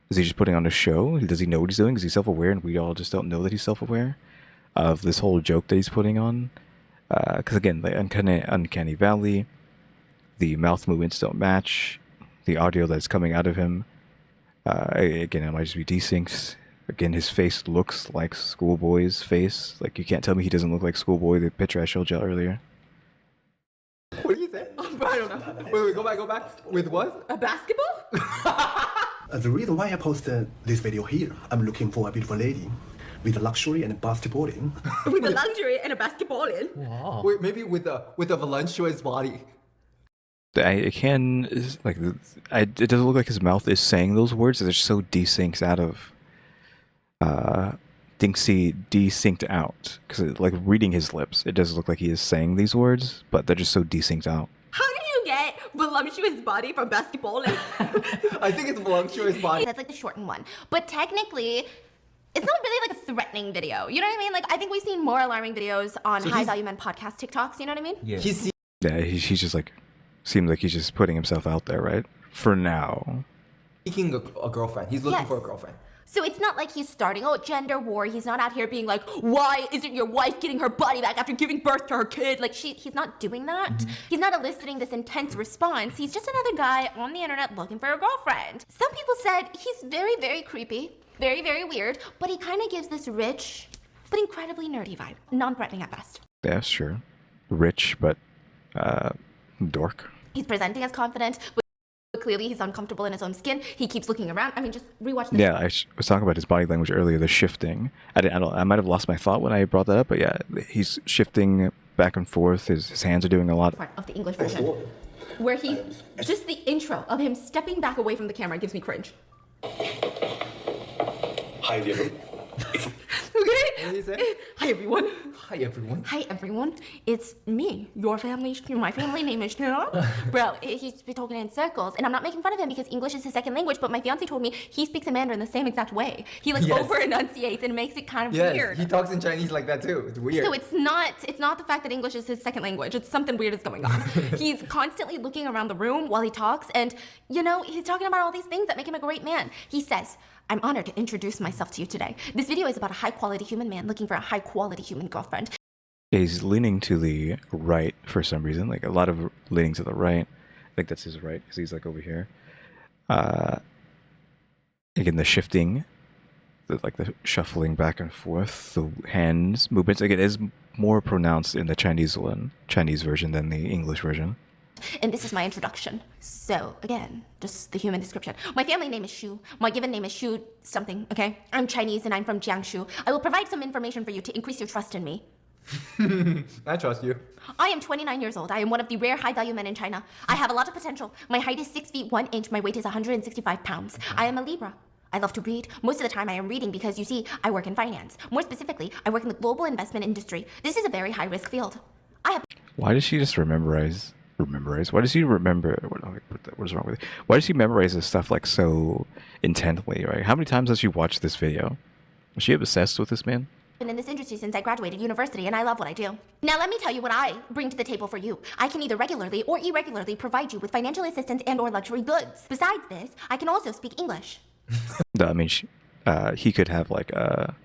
Speaker 1: is he just putting on a show? Does he know what he's doing? Is he self-aware and we all just don't know that he's self-aware of this whole joke that he's putting on? Because again, the uncanny valley, the mouth movements don't match. The audio that's coming out of him, again, it might just be desyncs. Again, his face looks like Schoolboy's face. Like, you can't tell me he doesn't look like Schoolboy, the picture I showed you earlier.
Speaker 4: What did you say? I don't know. Wait, go back. With what?
Speaker 2: A basketball?
Speaker 5: The reason why I posted this video here, I'm looking for a beautiful lady with a luxury and vast body.
Speaker 2: With a luxury and a basketball in.
Speaker 3: Wow.
Speaker 4: Wait, maybe with a voluptuous body.
Speaker 1: it can like it doesn't look like his mouth is saying those words. They're so desynced out of desynced out because like reading his lips, it does look like he is saying these words, but they're just so desynced out.
Speaker 6: How did you get voluptuous body from basketball?
Speaker 4: I think it's voluptuous body.
Speaker 2: That's like the shortened one. But technically, it's not really like a threatening video. You know what I mean? Like, I think we've seen more alarming videos on High Value Men podcast TikToks. You know what I mean?
Speaker 3: Yeah.
Speaker 4: He's
Speaker 1: Yeah, he's just like seems like he's just putting himself out there, right? For now.
Speaker 4: seeking a girlfriend. He's looking
Speaker 2: Yes.
Speaker 4: for a girlfriend.
Speaker 2: So it's not like he's starting gender war. He's not out here being like, why isn't your wife getting her body back after giving birth to her kid? Like he's not doing that. He's not eliciting this intense response. He's just another guy on the internet looking for a girlfriend. Some people said he's very, very creepy, very, very weird, but he kind of gives this rich, but incredibly nerdy vibe. Non-threatening at best.
Speaker 1: Yeah, sure. Rich, but dork.
Speaker 2: He's presenting as confident, but clearly he's uncomfortable in his own skin. He keeps looking around. I mean, just rewatch this.
Speaker 1: Yeah, I was talking about his body language earlier, the shifting. I might have lost my thought when I brought that up, but yeah, he's shifting back and forth. His hands are doing a lot.
Speaker 2: Part of the English version, where he, just the intro of him stepping back away from the camera gives me cringe.
Speaker 5: Hi, dear.
Speaker 2: Okay?
Speaker 4: What did he say?
Speaker 2: Hi, everyone.
Speaker 4: Hi, everyone.
Speaker 2: Hi, everyone. It's me. My family name is Tara. Bro, he's been talking in circles, and I'm not making fun of him because English is his second language, but my fiance told me he speaks in Mandarin the same exact way. He like
Speaker 4: Yes.
Speaker 2: over enunciates and makes it kind of
Speaker 4: Yes,
Speaker 2: weird.
Speaker 4: he talks in Chinese like that too. It's weird.
Speaker 2: So it's not the fact that English is his second language. It's something weird is going on. He's constantly looking around the room while he talks, and he's talking about all these things that make him a great man. He says, I'm honored to introduce myself to you today. This video is about a high-quality human man looking for a high-quality human girlfriend.
Speaker 1: He's leaning to the right for some reason, like a lot of leaning to the right. I think that's his right because he's like over here. Again, the shifting, the shuffling back and forth, the hands movements. Again, is more pronounced in the Chinese version than the English version.
Speaker 2: And this is my introduction. So, again, just the human description. My family name is Shu. My given name is Shu something, okay? I'm Chinese and I'm from Jiangsu. I will provide some information for you to increase your trust in me.
Speaker 4: I trust you.
Speaker 2: I am 29 years old. I am one of the rare high-value men in China. I have a lot of potential. My height is 6 feet 1 inch. My weight is 165 pounds. I am a Libra. I love to read. Most of the time I am reading because, you see, I work in finance. More specifically, I work in the global investment industry. This is a very high-risk field. I have
Speaker 1: Why does she just memorize? Why does he remember? What is wrong with it? Why does he memorize this stuff like so intently? Right? How many times has she watched this video? Was she obsessed with this man?
Speaker 2: been in this industry since I graduated university, and I love what I do. Now let me tell you what I bring to the table for you. I can either regularly or irregularly provide you with financial assistance and or luxury goods. Besides this, I can also speak English.
Speaker 1: I mean, he could have like a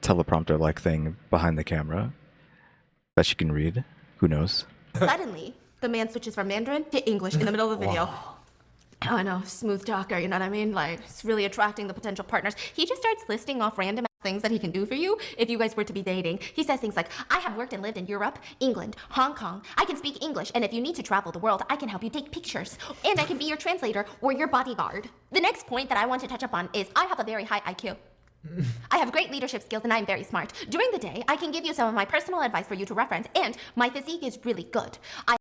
Speaker 1: teleprompter-like thing behind the camera that she can read. Who knows?
Speaker 2: Suddenly, the man switches from Mandarin to English in the middle of the video. Oh, I know, smooth talker, you know what I mean? Like, it's really attracting the potential partners. He just starts listing off random things that he can do for you if you guys were to be dating. He says things like, I have worked and lived in Europe, England, Hong Kong. I can speak English, and if you need to travel the world, I can help you take pictures. And I can be your translator or your bodyguard. The next point that I want to touch upon is I have a very high IQ. I have great leadership skills and I'm very smart. During the day, I can give you some of my personal advice for you to reference, and my physique is really good. I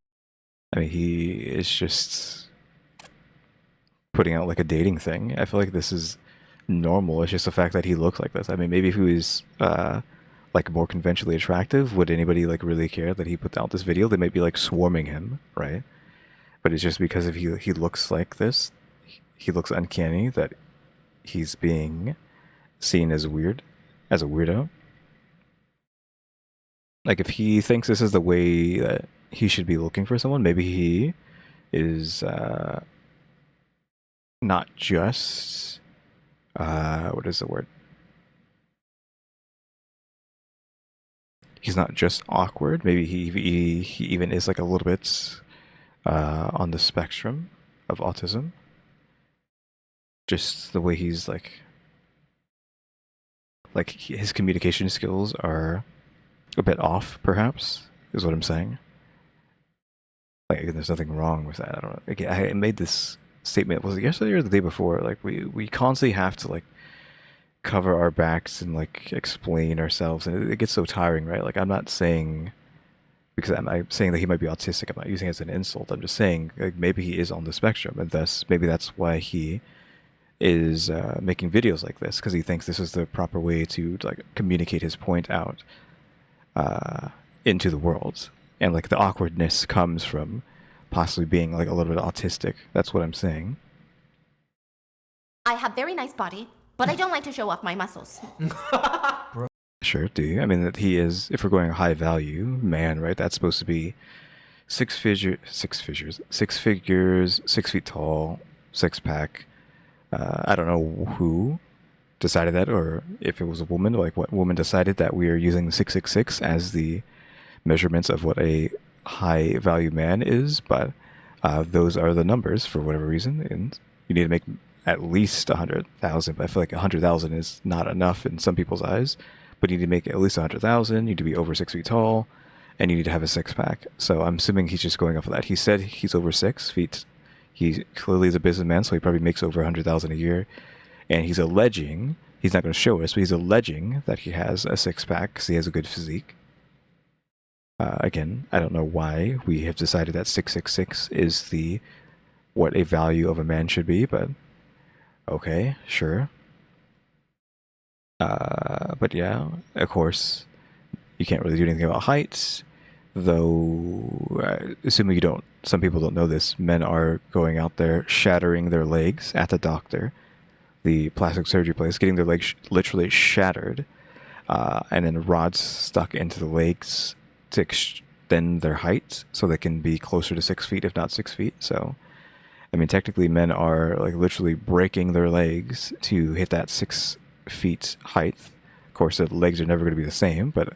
Speaker 1: mean, he is just putting out like a dating thing. I feel like this is normal. It's just the fact that he looks like this. I mean, maybe if he was like more conventionally attractive, would anybody like really care that he put out this video? They might be like swarming him, right? But it's just because if he looks like this, he looks uncanny, that he's being seen as weird, as a weirdo. Like if he thinks this is the way that he should be looking for someone, maybe he is not just what is the word? He's not just awkward. Maybe he even is like a little bit on the spectrum of autism. Just the way he's like his communication skills are a bit off, perhaps, is what I'm saying. Like, there's nothing wrong with that. I don't know. Like, I made this statement, was it yesterday or the day before? Like, we constantly have to like cover our backs and like explain ourselves, and it gets so tiring, right? Like, I'm not saying because I'm saying that he might be autistic. I'm not using it as an insult. I'm just saying like, maybe he is on the spectrum, and thus maybe that's why he is making videos like this, because he thinks this is the proper way to like communicate his point out into the world, and like the awkwardness comes from possibly being like a little bit autistic. That's what I'm saying.
Speaker 2: I have very nice body, but I don't like to show off my muscles.
Speaker 1: Sure, do you? I mean, that he is, if we're going high value man, right? That's supposed to be 6 figures, 6 feet tall, 6-pack. I don't know who decided that, or if it was a woman, like what woman decided that we are using the 666 as the measurements of what a high value man is, but those are the numbers for whatever reason, and you need to make at least 100,000, but I feel like 100,000 is not enough in some people's eyes. But you need to make at least 100,000, you need to be over 6 feet tall, and you need to have a 6-pack. So I'm assuming he's just going off of that. He said he's over 6 feet. He clearly is a businessman, so he probably makes over 100,000 a year. And he's alleging, he's not going to show us, but he's alleging that he has a 6-pack because he has a good physique. Again, I don't know why we have decided that 666 is what a value of a man should be, but okay, sure. But yeah, of course, you can't really do anything about height, though, assuming you don't, some people don't know this, men are going out there shattering their legs at the doctor, the plastic surgery place, getting their legs literally shattered, and then rods stuck into the legs to extend their height so they can be closer to 6 feet, if not 6 feet. So, I mean, technically men are like literally breaking their legs to hit that 6 feet height. Of course, the legs are never going to be the same, but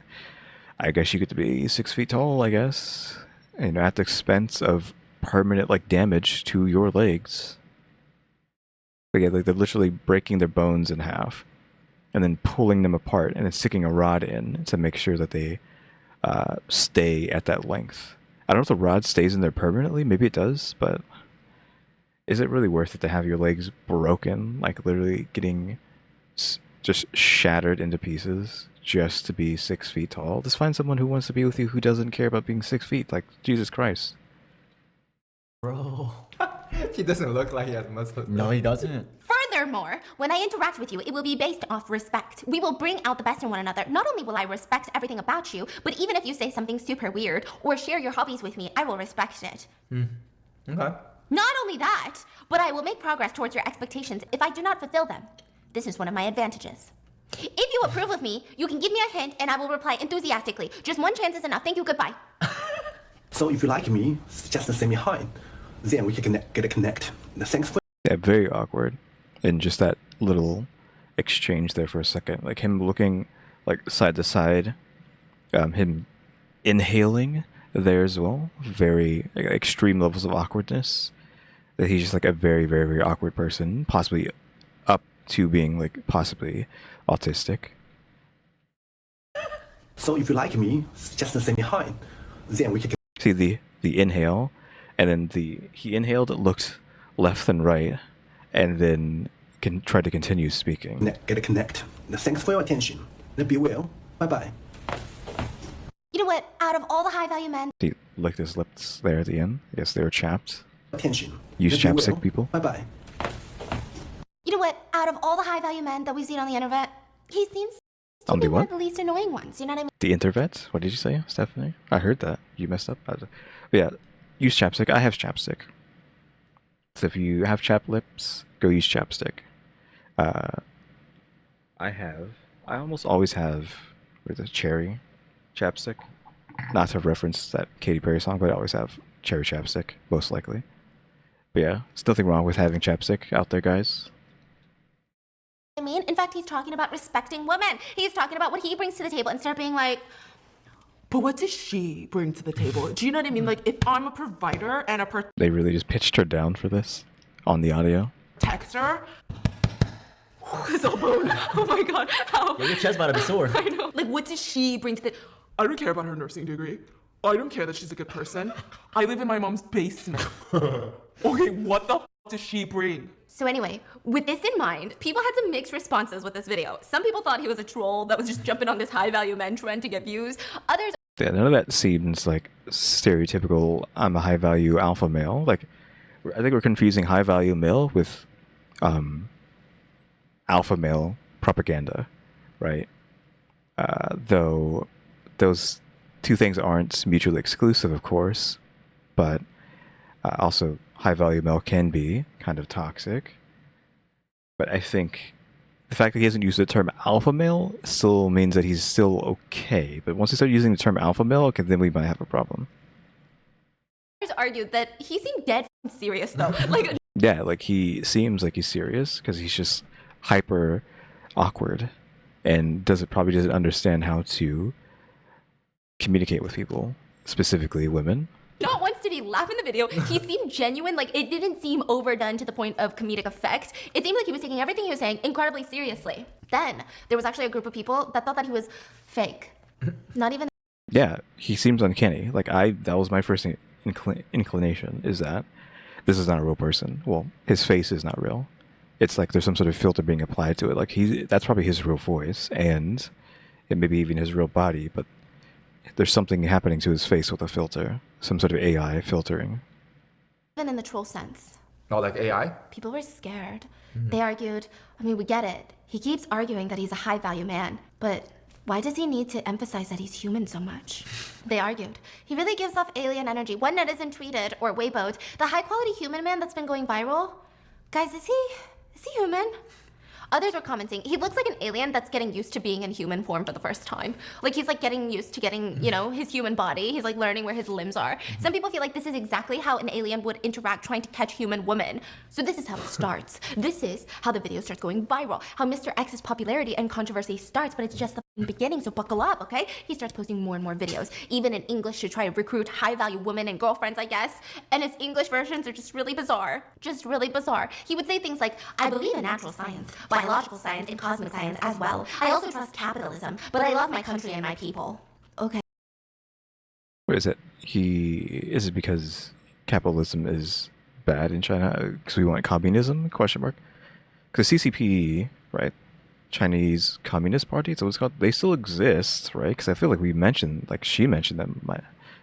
Speaker 1: I guess you get to be 6 feet tall, I guess, and at the expense of permanent like damage to your legs. But yeah, like they're literally breaking their bones in half and then pulling them apart and then sticking a rod in to make sure that they stay at that length. I don't know if the rod stays in there permanently. Maybe it does, but is it really worth it to have your legs broken, like literally getting just shattered into pieces just to be 6 feet tall? Just find someone who wants to be with you who doesn't care about being 6 feet. Like, Jesus Christ.
Speaker 3: Bro.
Speaker 4: He doesn't look like he has muscles.
Speaker 3: No, he doesn't.
Speaker 2: Furthermore, when I interact with you, it will be based off respect. We will bring out the best in one another. Not only will I respect everything about you, but even if you say something super weird or share your hobbies with me, I will respect it.
Speaker 4: Okay.
Speaker 2: Not only that, but I will make progress towards your expectations if I do not fulfill them. This is one of my advantages. If you approve of me, you can give me a hint and I will reply enthusiastically. Just one chance is enough. Thank you, goodbye.
Speaker 5: So if you like me, just send me hi. Then we can get a connect. Thanks for.
Speaker 1: Yeah, very awkward. And just that little exchange there for a second. Like him looking like side to side. Him inhaling there as well. Very like, extreme levels of awkwardness. That he's just like a very, very, very awkward person. Possibly up to being like possibly autistic.
Speaker 5: So if you like me, just send me hi. Then we can.
Speaker 1: See the inhale, and then he inhaled, looked left and right, and then tried to continue speaking.
Speaker 5: Get a connect. Thanks for your attention. Be well. Bye bye.
Speaker 2: You know what? Out of all the high-value men,
Speaker 1: He licked his lips there at the end. I guess they were chapped.
Speaker 5: Attention.
Speaker 1: Use
Speaker 5: Be
Speaker 1: chapstick,
Speaker 5: well.
Speaker 1: people.
Speaker 5: Bye bye.
Speaker 2: you know what? Out of all the high-value men that we've seen on the internet, he seems to
Speaker 1: On
Speaker 2: be
Speaker 1: the
Speaker 2: one
Speaker 1: what?
Speaker 2: of the least annoying ones. You know what I mean?
Speaker 1: The intervet? What did you say, Stephanie? I heard that. You messed up. But yeah, use chapstick. I have chapstick. So if you have chapped lips, go use chapstick. I almost always have with a cherry chapstick. Not to reference that Katy Perry song, but I always have cherry chapstick, most likely. But yeah, there's nothing wrong with having chapstick out there, guys.
Speaker 2: I mean, in fact, he's talking about respecting women. He's talking about what he brings to the table instead of being like,
Speaker 7: but what does she bring to the table? Do you know what I mean? Like, if I'm a provider and a
Speaker 1: They really just pitched her down for this on the audio.
Speaker 7: protector, his elbow. Oh my god, how?
Speaker 3: Yeah, your chest about to be sore.
Speaker 7: I know. Like, what does she bring to the? I don't care about her nursing degree. I don't care that she's a good person. I live in my mom's basement. Okay, what the does she bring?
Speaker 6: So anyway, with this in mind, people had some mixed responses with this video. Some people thought he was a troll that was just jumping on this high value men trend to get views. Others
Speaker 1: Yeah, none of that seems like stereotypical. I'm a high value alpha male. Like, I think we're confusing high value male with alpha male propaganda, right? Though those two things aren't mutually exclusive, of course, but also high value male can be kind of toxic. But I think the fact that he hasn't used the term alpha male still means that he's still okay. But once he starts using the term alpha male, okay, then we might have a problem.
Speaker 6: Argued that he seemed dead serious though. Like,
Speaker 1: Yeah, like he seems like he's serious because he's just hyper awkward and probably doesn't understand how to communicate with people, specifically women.
Speaker 6: not once did he laugh in the video. He seemed genuine. Like, it didn't seem overdone to the point of comedic effect. It seemed like he was taking everything he was saying incredibly seriously. Then there was actually a group of people that thought that he was fake. Not even.
Speaker 1: Yeah, he seems uncanny. Like that was my first inclination, is that this is not a real person. Well, his face is not real. It's like there's some sort of filter being applied to it. Like that's probably his real voice, and it may be even his real body, but there's something happening to his face with a filter, some sort of AI filtering.
Speaker 2: Even in the troll sense.
Speaker 4: Oh, like AI?
Speaker 2: People were scared. They argued, I mean, we get it. He keeps arguing that he's a high value man, but why does he need to emphasize that he's human so much? They argued. He really gives off alien energy. One netizen tweeted, or Weiboed, the high quality human man that's been going viral. Guys, is he human? Others were commenting, he looks like an alien that's getting used to being in human form for the first time. Like, he's like getting used to getting, his human body. He's like learning where his limbs are. Some people feel like this is exactly how an alien would interact trying to catch human women. So this is how it starts. This is how the video starts going viral. How Mr. X's popularity and controversy starts, but it's just the beginning, so buckle up, okay? He starts posting more and more videos, even in English, to try to recruit high-value women and girlfriends, I guess. And his English versions are just really bizarre. Just really bizarre. He would say things like, I believe in natural science, biological science, and cosmic science as well. I also trust capitalism, but I love my country and my people. Okay.
Speaker 1: What is it? Is it because capitalism is bad in China? Because we want communism? Question mark. Because CCP, right? Chinese Communist Party, so it's called. They still exist, right? Because I feel like she mentioned them.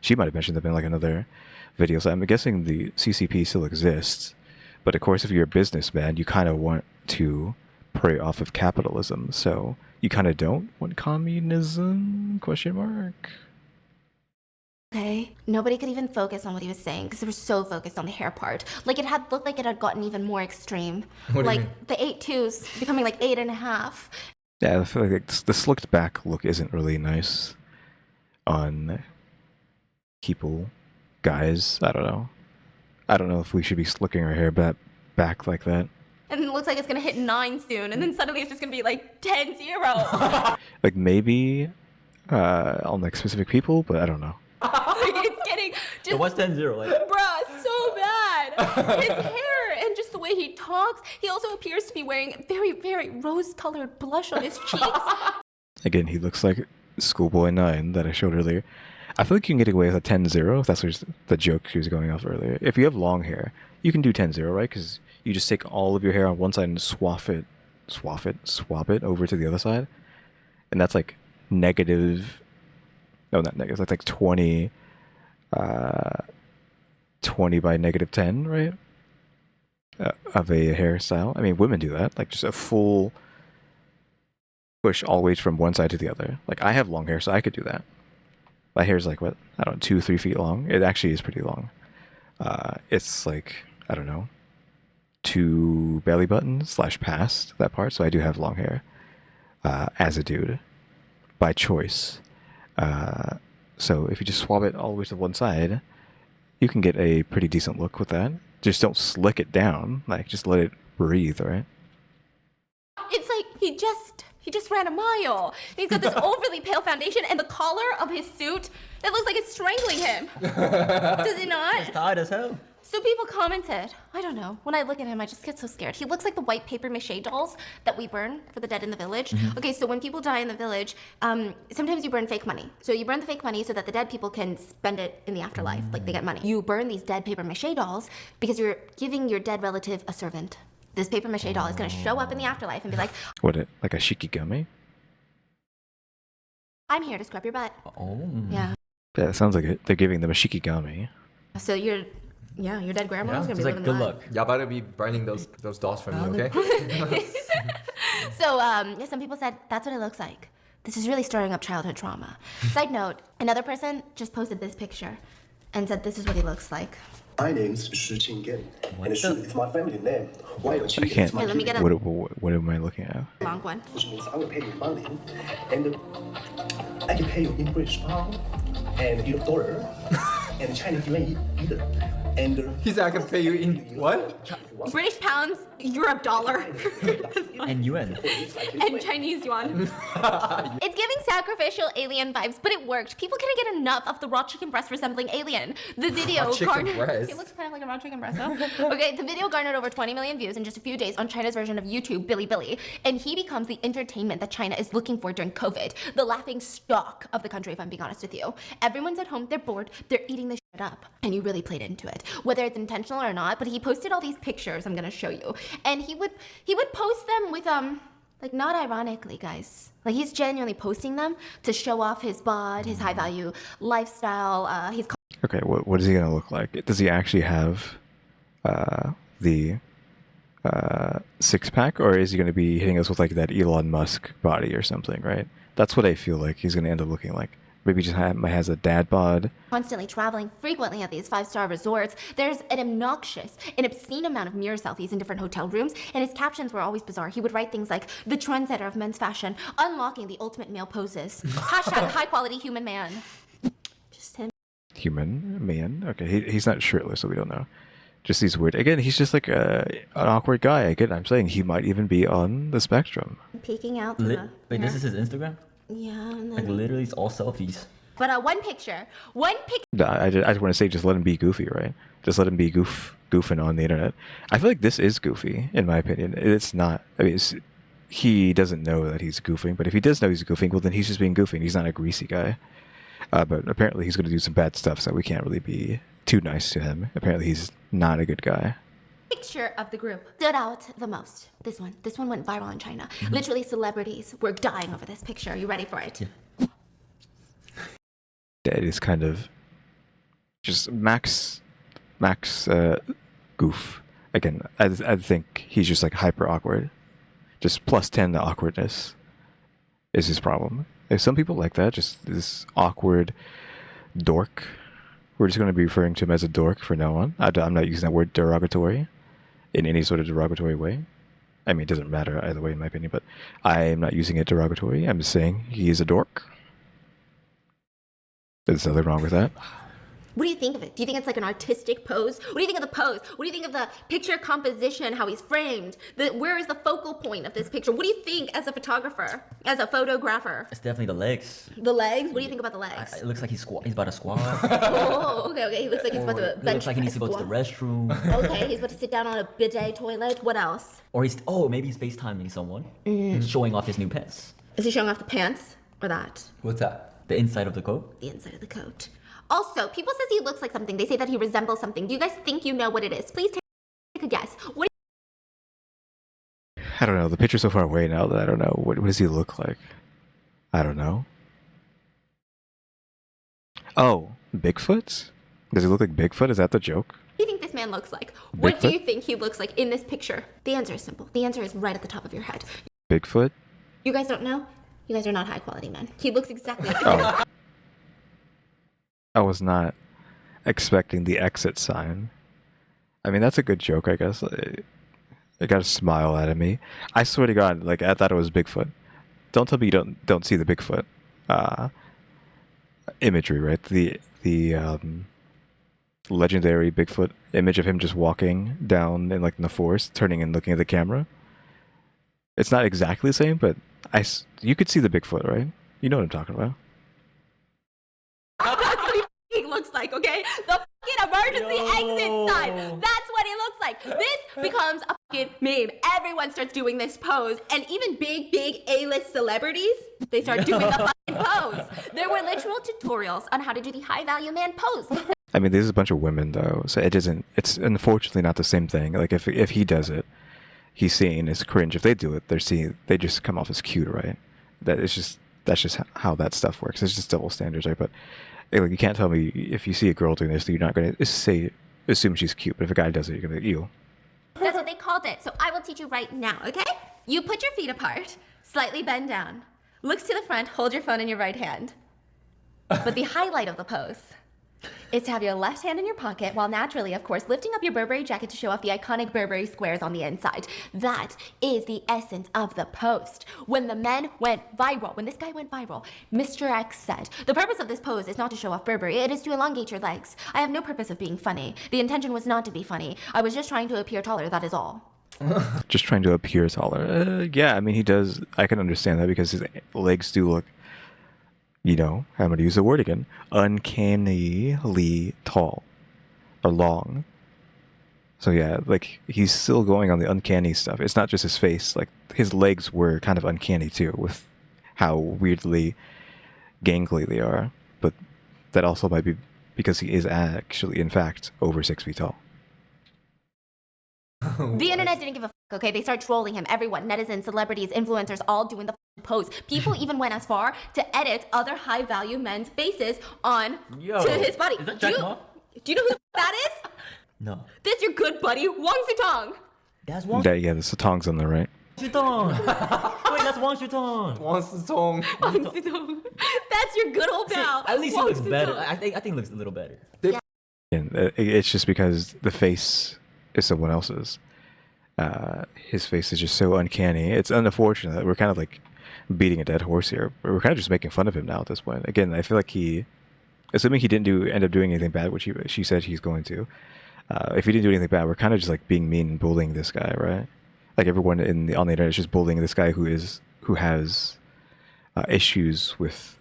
Speaker 1: She might have mentioned them in like another video. So I'm guessing the CCP still exists. But of course, if you're a businessman, you kind of want to prey off of capitalism. So you kind of don't want communism? Question mark.
Speaker 2: Okay. Nobody could even focus on what he was saying because they were so focused on the hair part. Like, it had looked like it had gotten even more extreme.
Speaker 4: What do you
Speaker 2: like
Speaker 4: mean?
Speaker 2: the 8.2s becoming like 8.5.
Speaker 1: Yeah, I feel like the slicked back look isn't really nice on people, guys. I don't know. I don't know if we should be slicking our hair back like that.
Speaker 6: And it looks like it's gonna hit 9 soon, and then suddenly it's just gonna be like 10-0.
Speaker 1: Like maybe on like specific people, but I don't know.
Speaker 6: It's getting
Speaker 3: It
Speaker 6: just,
Speaker 3: was 10-0. Like,
Speaker 6: bruh, so bad. His hair and just the way he talks. He also appears to be wearing very, very rose-colored blush on his cheeks.
Speaker 1: Again, he looks like Schoolboy 9 that I showed earlier. I feel like you can get away with a 10-0 if that's what the joke she was going off earlier. If you have long hair, you can do 10-0, right? Because you just take all of your hair on one side and swap it over to the other side. And that's like negative... No, not negative. That's like 20 by negative 10, right? Of a hairstyle. I mean, women do that. Like just a full push all the way from one side to the other. Like I have long hair, so I could do that. My hair's like, what? I don't know, 2-3 feet long. It actually is pretty long. It's like, I don't know, 2 belly buttons / past that part. So I do have long hair as a dude by choice. So if you just swab it all the way to one side, you can get a pretty decent look with that. Just don't slick it down. Like, just let it breathe, right?
Speaker 6: It's like he just ran a mile. He's got this overly pale foundation, and the collar of his suit, it looks like it's strangling him. Does it not?
Speaker 3: tight as hell.
Speaker 6: So people commented, I don't know, when I look at him, I just get so scared. He looks like the white paper mache dolls that we burn for the dead in the village. Okay, so when people die in the village, sometimes you burn fake money. So you burn the fake money so that the dead people can spend it in the afterlife, like they get money. You burn these dead paper mache dolls because you're giving your dead relative a servant. This paper mache doll is gonna show up in the afterlife and be like,
Speaker 1: What, like a shikigami?
Speaker 2: I'm here to scrub your butt.
Speaker 3: Oh.
Speaker 2: Yeah.
Speaker 1: Yeah, it sounds like they're giving them a shikigami.
Speaker 2: So your dead grandma's gonna
Speaker 3: Yeah,
Speaker 2: be
Speaker 3: it's like
Speaker 2: living
Speaker 3: good
Speaker 2: that.
Speaker 3: luck.
Speaker 4: Y'all better be burning those dolls for me, okay?
Speaker 2: So, some people said that's what it looks like. This is really stirring up childhood trauma. Side note, another person just posted this picture and said this is what he looks like.
Speaker 5: My name's Shi Qinggen, and Shi
Speaker 3: the-
Speaker 5: is my family name. While
Speaker 1: I
Speaker 5: Qinggen
Speaker 1: can't.
Speaker 5: is my
Speaker 2: Hey, let me
Speaker 5: given
Speaker 2: get
Speaker 5: name,
Speaker 1: What am I looking at?
Speaker 2: Long one.
Speaker 5: which means I will pay you money, and I can pay you in British pound, and in dollar, and Chinese yuan either. And
Speaker 4: He said I can pay you in what?
Speaker 2: British pounds, Europe dollar,
Speaker 3: And UN.
Speaker 2: and Chinese yuan. It's giving sacrificial alien vibes, but it worked. People couldn't get enough of the raw chicken breast resembling alien. The video
Speaker 4: Raw chicken
Speaker 2: garnered.
Speaker 4: breast?
Speaker 2: It looks kind of like a raw chicken breast, huh? Okay, the video garnered over 20 million views in just a few days on China's version of YouTube, Bilibili, and he becomes the entertainment that China is looking for during COVID. The laughing stock of the country, if I'm being honest with you. Everyone's at home, they're bored, they're eating this shit up, and you really played into it, whether it's intentional or not. But he posted all these pictures I'm gonna show you, and he would post them with like, not ironically, guys. Like, he's genuinely posting them to show off his bod, his high value lifestyle. He's
Speaker 1: Okay, what is he gonna look like? Does he actually have the six pack, or is he gonna be hitting us with like that Elon Musk body or something? Right. That's what I feel like he's gonna end up looking like. Maybe just has a dad bod.
Speaker 2: constantly traveling frequently at these 5-star resorts. There's an obscene amount of mirror selfies in different hotel rooms, and his captions were always bizarre. He would write things like, the trendsetter of men's fashion, unlocking the ultimate male poses, hashtag high quality human man. Just him.
Speaker 1: Human man. Okay, he's not shirtless, so we don't know. Just these weird. Again, he's just like an awkward guy. Again, I'm saying he might even be on the spectrum.
Speaker 2: Peeking out through the
Speaker 3: Wait,
Speaker 2: mirror.
Speaker 3: this is his Instagram?
Speaker 2: Yeah, and
Speaker 3: Like
Speaker 2: then...
Speaker 3: literally it's all selfies.
Speaker 2: But one picture.
Speaker 1: I just want to say, just let him be goofy, right? Just let him be goofing on the internet. I feel like this is goofy, in my opinion. It's not. I mean, he doesn't know that he's goofing, but if he does know he's goofing, well, then he's just being goofy, and he's not a greasy guy. But apparently he's going to do some bad stuff, so we can't really be too nice to him. Apparently he's not a good guy.
Speaker 2: Picture of the group stood out the most. This one went viral in China. Literally celebrities were dying over this picture. Are you ready for it?
Speaker 3: Yeah.
Speaker 1: It is kind of just max goof. Again, I think he's just like hyper awkward. Just plus 10 the awkwardness is his problem. If some people like that, just this awkward dork, we're just going to be referring to him as a dork from now on. I'm not using that word derogatory in any sort of derogatory way. I mean, it doesn't matter either way in my opinion, but I am not using it derogatory. I'm just saying he is a dork. There's nothing wrong with that.
Speaker 2: What do you think of it? Do you think it's like an artistic pose? What do you think of the pose? What do you think of the picture composition, how he's framed? Where is the focal point of this picture? What do you think as a photographer, as a photographer?
Speaker 3: It's definitely the legs.
Speaker 2: The legs? What do you think about the legs?
Speaker 3: It looks like he's about to squat.
Speaker 2: Oh, okay. He looks like he's about to
Speaker 3: It
Speaker 2: bench
Speaker 3: looks like he needs to go to the
Speaker 2: press
Speaker 3: restroom.
Speaker 2: squat. Okay, he's about to sit down on a bidet toilet. What else?
Speaker 3: Or maybe he's FaceTiming someone. Showing off his new pants.
Speaker 2: Is he showing off the pants or that?
Speaker 4: What's that?
Speaker 3: The inside of the coat.
Speaker 2: The inside of the coat. Also, people says he looks like something. They say that he resembles something. Do you guys think you know what it is? Please take a guess. What
Speaker 1: I don't know. The picture's so far away now that I don't know. What does he look like? I don't know. Oh, Bigfoot? Does he look like Bigfoot? Is that the joke?
Speaker 2: do you think this man looks like? What do
Speaker 1: Bigfoot?
Speaker 2: you think he looks like in this picture? The answer is simple. The answer is right at the top of your head.
Speaker 1: Bigfoot?
Speaker 2: You guys don't know? You guys are not high quality men. He looks exactly like
Speaker 1: Oh. I was not expecting the exit sign. I mean, that's a good joke, I guess. It got a smile out of me. I swear to God, like I thought it was Bigfoot. Don't tell me you don't see the Bigfoot imagery, right? The legendary Bigfoot image of him just walking down in the forest, turning and looking at the camera. It's not exactly the same, but you could see the Bigfoot, right? You know what I'm talking about.
Speaker 2: That's what he looks like, okay? The fucking emergency exit sign. That's what he looks like. This becomes a fucking meme. Everyone starts doing this pose, and even big A-list celebrities, they start doing the fucking pose. There were literal tutorials on how to do the high-value man pose.
Speaker 1: I mean, there's a bunch of women though, so it's unfortunately not the same thing. Like if he does it, he's seen as cringe. If they do it, they just come off as cute, right? That's just how that stuff works. It's just double standards, right? But Like, you can't tell me if you see a girl doing this, you're not gonna assume she's cute. But if a guy does it, you're gonna be like, ew.
Speaker 6: That's what they called it. So I will teach you right now, okay? You put your feet apart, slightly bend down, looks to the front, hold your phone in your right hand. But the highlight of the pose is to have your left hand in your pocket while naturally, of course, lifting up your Burberry jacket to show off the iconic Burberry squares on the inside. That is the essence of the post. When the men went viral, when this guy went viral, Mr. X said, the purpose of this pose is not to show off Burberry, it is to elongate your legs. I have no purpose of being funny. The intention was not to be funny. I was just trying to appear taller, that is all.
Speaker 1: Just trying to appear taller. Yeah, I mean, he does. I can understand that because his legs do look, you know, I'm going to use the word again, uncannily tall or long. So yeah, like, he's still going on the uncanny stuff. It's not just his face. Like, his legs were kind of uncanny too, with how weirdly gangly they are. But that also might be because he is actually, in fact, over 6 feet tall.
Speaker 6: The internet didn't give a fuck, okay? They started trolling him. Everyone, netizens, celebrities, influencers, all doing the pose. People even went as far to edit other high-value men's faces on to his body.
Speaker 3: Is that Jack Ma?
Speaker 6: Do you know who that is?
Speaker 3: No.
Speaker 6: This your good buddy, Wang Sutong.
Speaker 3: That's Wang
Speaker 1: Yeah, the tongs on the right.
Speaker 3: Shutong. Wait, that's Wang Shutong.
Speaker 4: Wang Sutong.
Speaker 6: Wang Sutong. That's your good old pal.
Speaker 3: At least he
Speaker 6: Wang
Speaker 3: looks better.
Speaker 6: Sutong.
Speaker 3: I think it looks a little better.
Speaker 1: And it's just because the face is someone else's. His face is just so uncanny. It's unfortunate. We're kind of like beating a dead horse here. We're kind of just making fun of him now at this point. Again, I feel like assuming he didn't end up doing anything bad, which she said he's going to. If he didn't do anything bad, we're kind of just like being mean and bullying this guy, right? Like, everyone on the internet is just bullying this guy who has issues with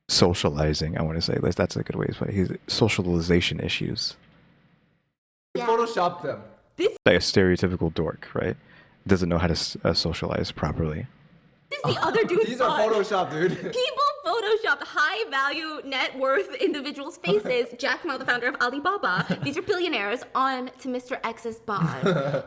Speaker 1: socializing. I want to say that's a good way to put it. He's socialization issues.
Speaker 4: You photoshopped them.
Speaker 1: Like a stereotypical dork, right? Doesn't know how to socialize properly.
Speaker 6: This is the other dude's
Speaker 4: These are
Speaker 6: bot.
Speaker 4: photoshopped, dude.
Speaker 6: People photoshopped high-value net worth individuals' faces. Jack Ma, the founder of Alibaba. These are billionaires on to Mr. X's bod.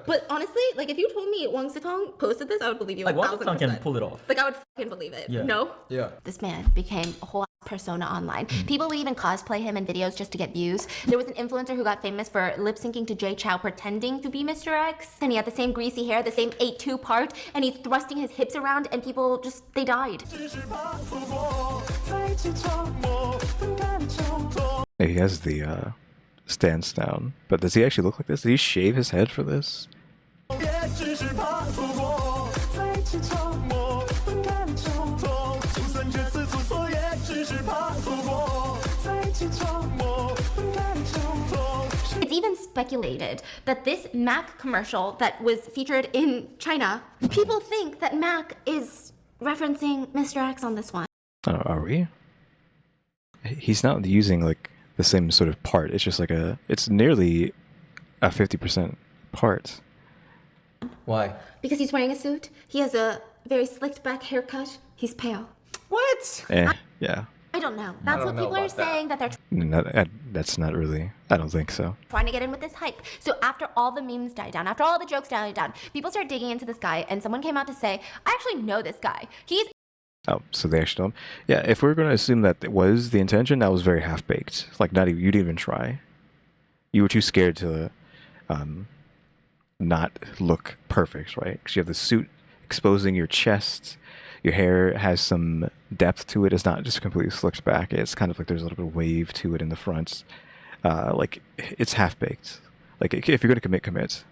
Speaker 6: But honestly, like, if you told me Wang Sutong posted this, I would believe you.
Speaker 3: Like, Wang
Speaker 6: 1000%.
Speaker 3: Sutong can pull it off.
Speaker 6: Like, I would fucking believe it.
Speaker 3: Yeah.
Speaker 6: No?
Speaker 4: Yeah.
Speaker 6: This man became a whole persona online. People would even cosplay him in videos just to get views. There was an influencer who got famous for lip syncing to Jay Chou pretending to be Mr. X, and he had the same greasy hair, the same 8'2" part, and he's thrusting his hips around, and people they died.
Speaker 1: He has the stance down, but does he actually look like this? Did he shave his head for this?
Speaker 6: It's even speculated that this Mac commercial that was featured in China, people think that Mac is referencing Mr. X on this one.
Speaker 1: Oh, are we? He's not using like the same sort of part. It's just like it's nearly a 50% part.
Speaker 4: Why?
Speaker 6: Because he's wearing a suit, he has a very slicked back haircut, he's pale.
Speaker 4: What?
Speaker 1: Yeah.
Speaker 6: I don't know. That's
Speaker 4: don't
Speaker 6: what
Speaker 4: know
Speaker 6: people are
Speaker 4: about that.
Speaker 6: saying, that they're
Speaker 1: That's not really. I don't think so.
Speaker 6: trying to get in with this hype. So after all the memes died down, after all the jokes died down, people started digging into this guy, and someone came out to say, I actually know this guy. He's
Speaker 1: Oh, so they actually don't. Yeah, if we're going to assume that it was the intention, that was very half-baked. Like, not even, you didn't even try. You were too scared to not look perfect, right? Because you have the suit exposing your chest. Your hair has some depth to it. It's not just completely slicked back. It's kind of like there's a little bit of wave to it in the front. Like, it's half-baked. Like, if you're going to commit.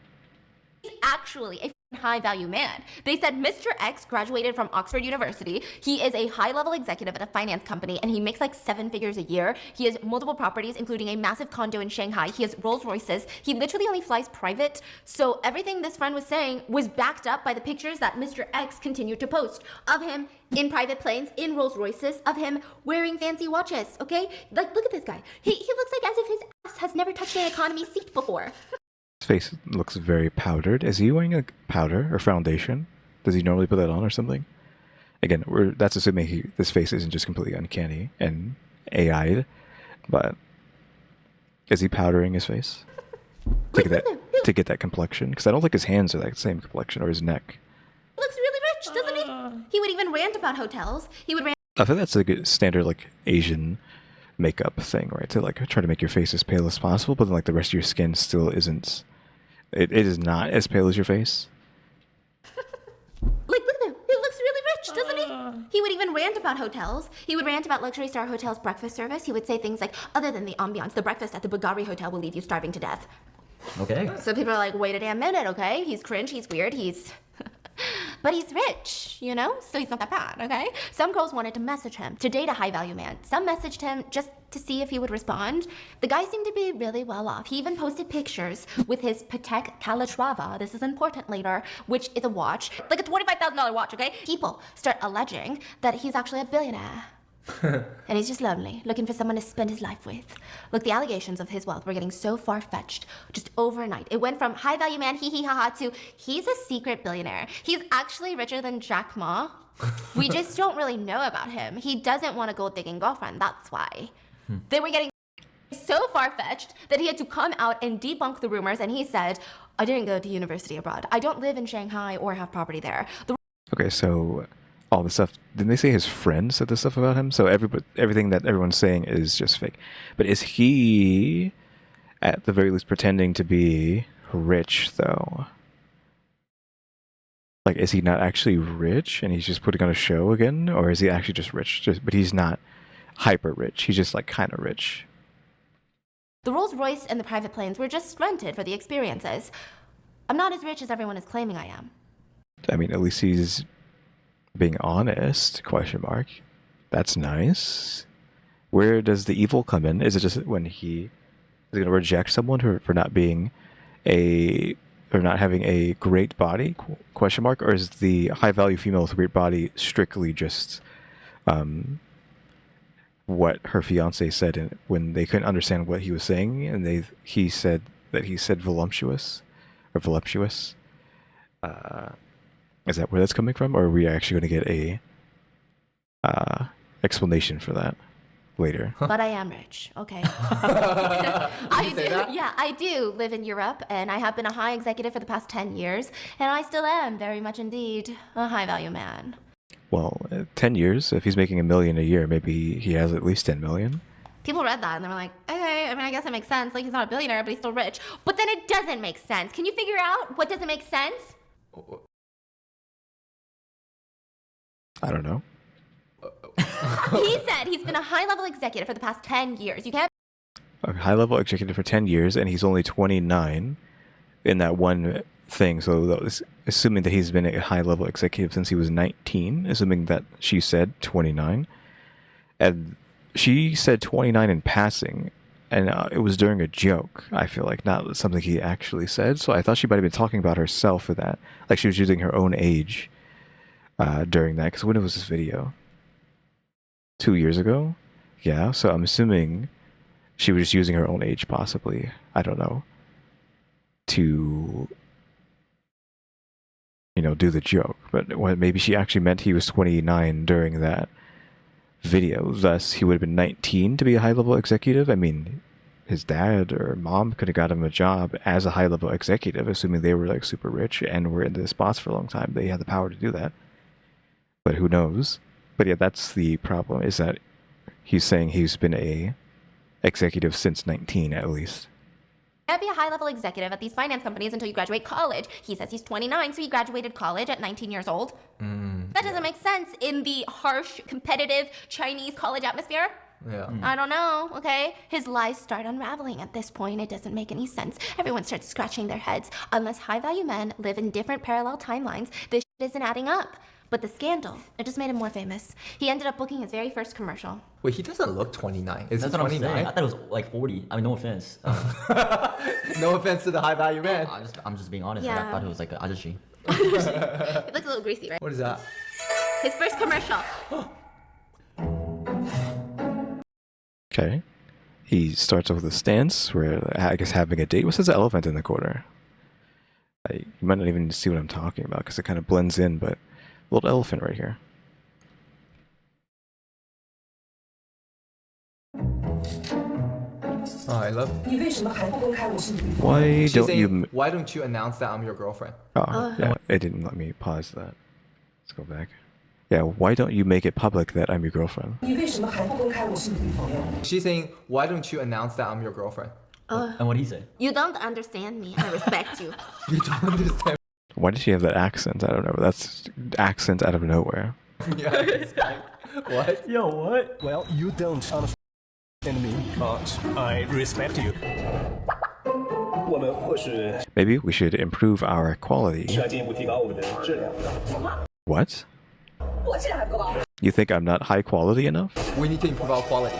Speaker 6: actually a high-value man. They said Mr. X graduated from Oxford University. He is a high-level executive at a finance company, and he makes like 7 figures a year. He has multiple properties, including a massive condo in Shanghai. He has Rolls Royces. He literally only flies private. So everything this friend was saying was backed up by the pictures that Mr. X continued to post of him in private planes, in Rolls Royces, of him wearing fancy watches, okay? Like, look at this guy. He looks like as if his ass has never touched an economy seat before.
Speaker 1: His face looks very powdered. Is he wearing a powder or foundation? Does he normally put that on or something? Again, that's assuming this face isn't just completely uncanny and AI'd, but is he powdering his face to get that complexion? Because I don't think his hands are that same complexion, or his neck.
Speaker 6: Looks really rich, doesn't he? He would even rant about hotels. He would rant
Speaker 1: I think that's a good standard like Asian makeup thing, right? To like try to make your face as pale as possible, but then like the rest of your skin still isn't. It is not as pale as your face.
Speaker 2: Like, look at him. He looks really rich, doesn't he? He would even rant about hotels. He would rant about luxury star hotels' breakfast service. He would say things like, other than the ambiance, the breakfast at the Bulgari Hotel will leave you starving to death.
Speaker 3: Okay.
Speaker 2: So people are like, wait a damn minute, okay? He's cringe, he's weird, he's... But he's rich, you know? So he's not that bad, okay? Some girls wanted to message him to date a high-value man. Some messaged him just to see if he would respond. The guy seemed to be really well off. He even posted pictures with his Patek Kalashnikova, this is important later, which is a watch, like a $25,000 watch, okay? People start alleging that he's actually a billionaire. And he's just lonely, looking for someone to spend his life with. Look, the allegations of his wealth were getting so far-fetched, just overnight. It went from high-value man, hee-hee-ha-ha, to he's a secret billionaire. He's actually richer than Jack Ma. We just don't really know about him. He doesn't want a gold-digging girlfriend, that's why. They were getting so far-fetched that he had to come out and debunk the rumors, and he said, I didn't go to university abroad. I don't live in Shanghai or have property there.
Speaker 1: Okay, so all the stuff. Didn't they say his friends said this stuff about him? So everything that everyone's saying is just fake. But is he, at the very least, pretending to be rich though? Like, is he not actually rich and he's just putting on a show again, or is he actually just rich? But he's not hyper rich. He's just like kind of rich.
Speaker 2: The Rolls Royce and the private planes were just rented for the experiences. I'm not as rich as everyone is claiming I am.
Speaker 1: I mean, at least he's being honest, ? That's nice. Where does the evil come in? Is it just when he is going to reject someone for not being or not having a great body, ? Or is the high value female with a great body strictly just what her fiance said when they couldn't understand what he was saying, and he said that he said voluptuous or voluptuous? Is that where that's coming from, or are we actually going to get a explanation for that later?
Speaker 2: But I am rich, okay? I do, yeah, I do live in Europe, and I have been a high executive for the past 10 years, and I still am very much indeed a high-value man.
Speaker 1: Well, 10 years, if he's making $1 million a year, maybe he has at least 10 million.
Speaker 2: People read that, and they were like, okay, I mean, I guess it makes sense. Like, he's not a billionaire, but he's still rich. But then it doesn't make sense. Can you figure out what doesn't make sense?
Speaker 1: I don't know.
Speaker 2: He said he's been a high-level executive for the past 10 years. You can't...
Speaker 1: A high-level executive for 10 years, and he's only 29 in that one thing. So assuming that he's been a high-level executive since he was 19, assuming that she said 29. And she said 29 in passing, and it was during a joke, I feel like, not something he actually said. So I thought she might have been talking about herself for that. Like she was using her own age during that. Because when was this video? 2 years ago? Yeah, so I'm assuming she was just using her own age, possibly. I don't know. To, do the joke. But maybe she actually meant he was 29 during that video. Thus, he would have been 19 to be a high-level executive. I mean, his dad or mom could have got him a job as a high-level executive, assuming they were like super rich and were in this spots for a long time. They had the power to do that. But who knows? But yeah, that's the problem, is that he's saying he's been a executive since 19 at least.
Speaker 2: You can't be a high-level executive at these finance companies until you graduate college. He says he's 29, so he graduated college at 19 years old. That doesn't make sense in the harsh, competitive Chinese college atmosphere.
Speaker 4: Yeah.
Speaker 2: I don't know, okay? His lies start unraveling at this point. It doesn't make any sense. Everyone starts scratching their heads. Unless high-value men live in different parallel timelines, this shit isn't adding up. But the scandal, it just made him more famous. He ended up booking his very first commercial.
Speaker 4: Wait, he doesn't look 29. Is he
Speaker 3: That's what I'm
Speaker 4: 29?
Speaker 3: saying. I thought it was like 40. I mean, no offense.
Speaker 4: No offense to the high value man.
Speaker 3: I'm just being honest.
Speaker 2: Yeah.
Speaker 3: I thought it was like an ajashi.
Speaker 2: It looks a little greasy, right?
Speaker 4: What is that?
Speaker 2: His first commercial.
Speaker 1: Okay. He starts off with a stance where, I guess, having a date. What's this elephant in the corner? You might not even see what I'm talking about because it kind of blends in, but little elephant right here.
Speaker 4: Oh, I love.
Speaker 1: Why
Speaker 4: She's
Speaker 1: don't
Speaker 4: saying,
Speaker 1: you...
Speaker 4: why don't you announce that I'm your girlfriend?
Speaker 1: Oh, yeah. It didn't let me pause that. Let's go back. Yeah, why don't you make it public that I'm your girlfriend?
Speaker 4: She's saying, why don't you announce that I'm your girlfriend?
Speaker 3: And what did he say?
Speaker 2: You don't understand me. I respect you.
Speaker 4: You don't understand.
Speaker 1: Why does she have that accent? I don't know. That's accent out of nowhere.
Speaker 4: Yeah, what?
Speaker 3: Yo, what?
Speaker 5: Well, you don't understand me, but I respect you.
Speaker 1: Maybe we should improve our quality. What? You think I'm not high quality enough?
Speaker 4: We need to improve our quality.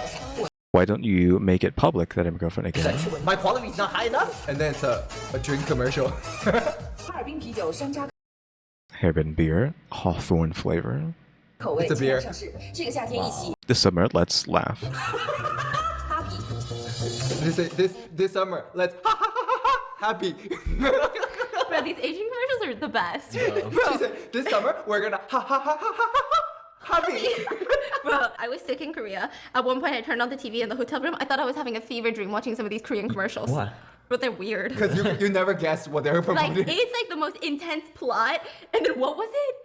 Speaker 1: Why don't you make it public that I'm your girlfriend again?
Speaker 4: My quality is not high enough? And then it's a drink commercial.
Speaker 1: Harbin beer, Hawthorne flavor.
Speaker 4: It's a beer.
Speaker 1: This summer, let's laugh.
Speaker 4: This summer, let's happy.
Speaker 2: Bro, these Asian commercials are the best.
Speaker 4: She said, this summer, we're gonna happy.
Speaker 2: Bro, I was sick in Korea. At one point, I turned on the TV in the hotel room. I thought I was having a fever dream watching some of these Korean commercials.
Speaker 3: What?
Speaker 2: But they're weird.
Speaker 4: Because you never guessed what they were
Speaker 2: Like,
Speaker 4: promoting.
Speaker 2: it's like the most intense plot. And then what was it?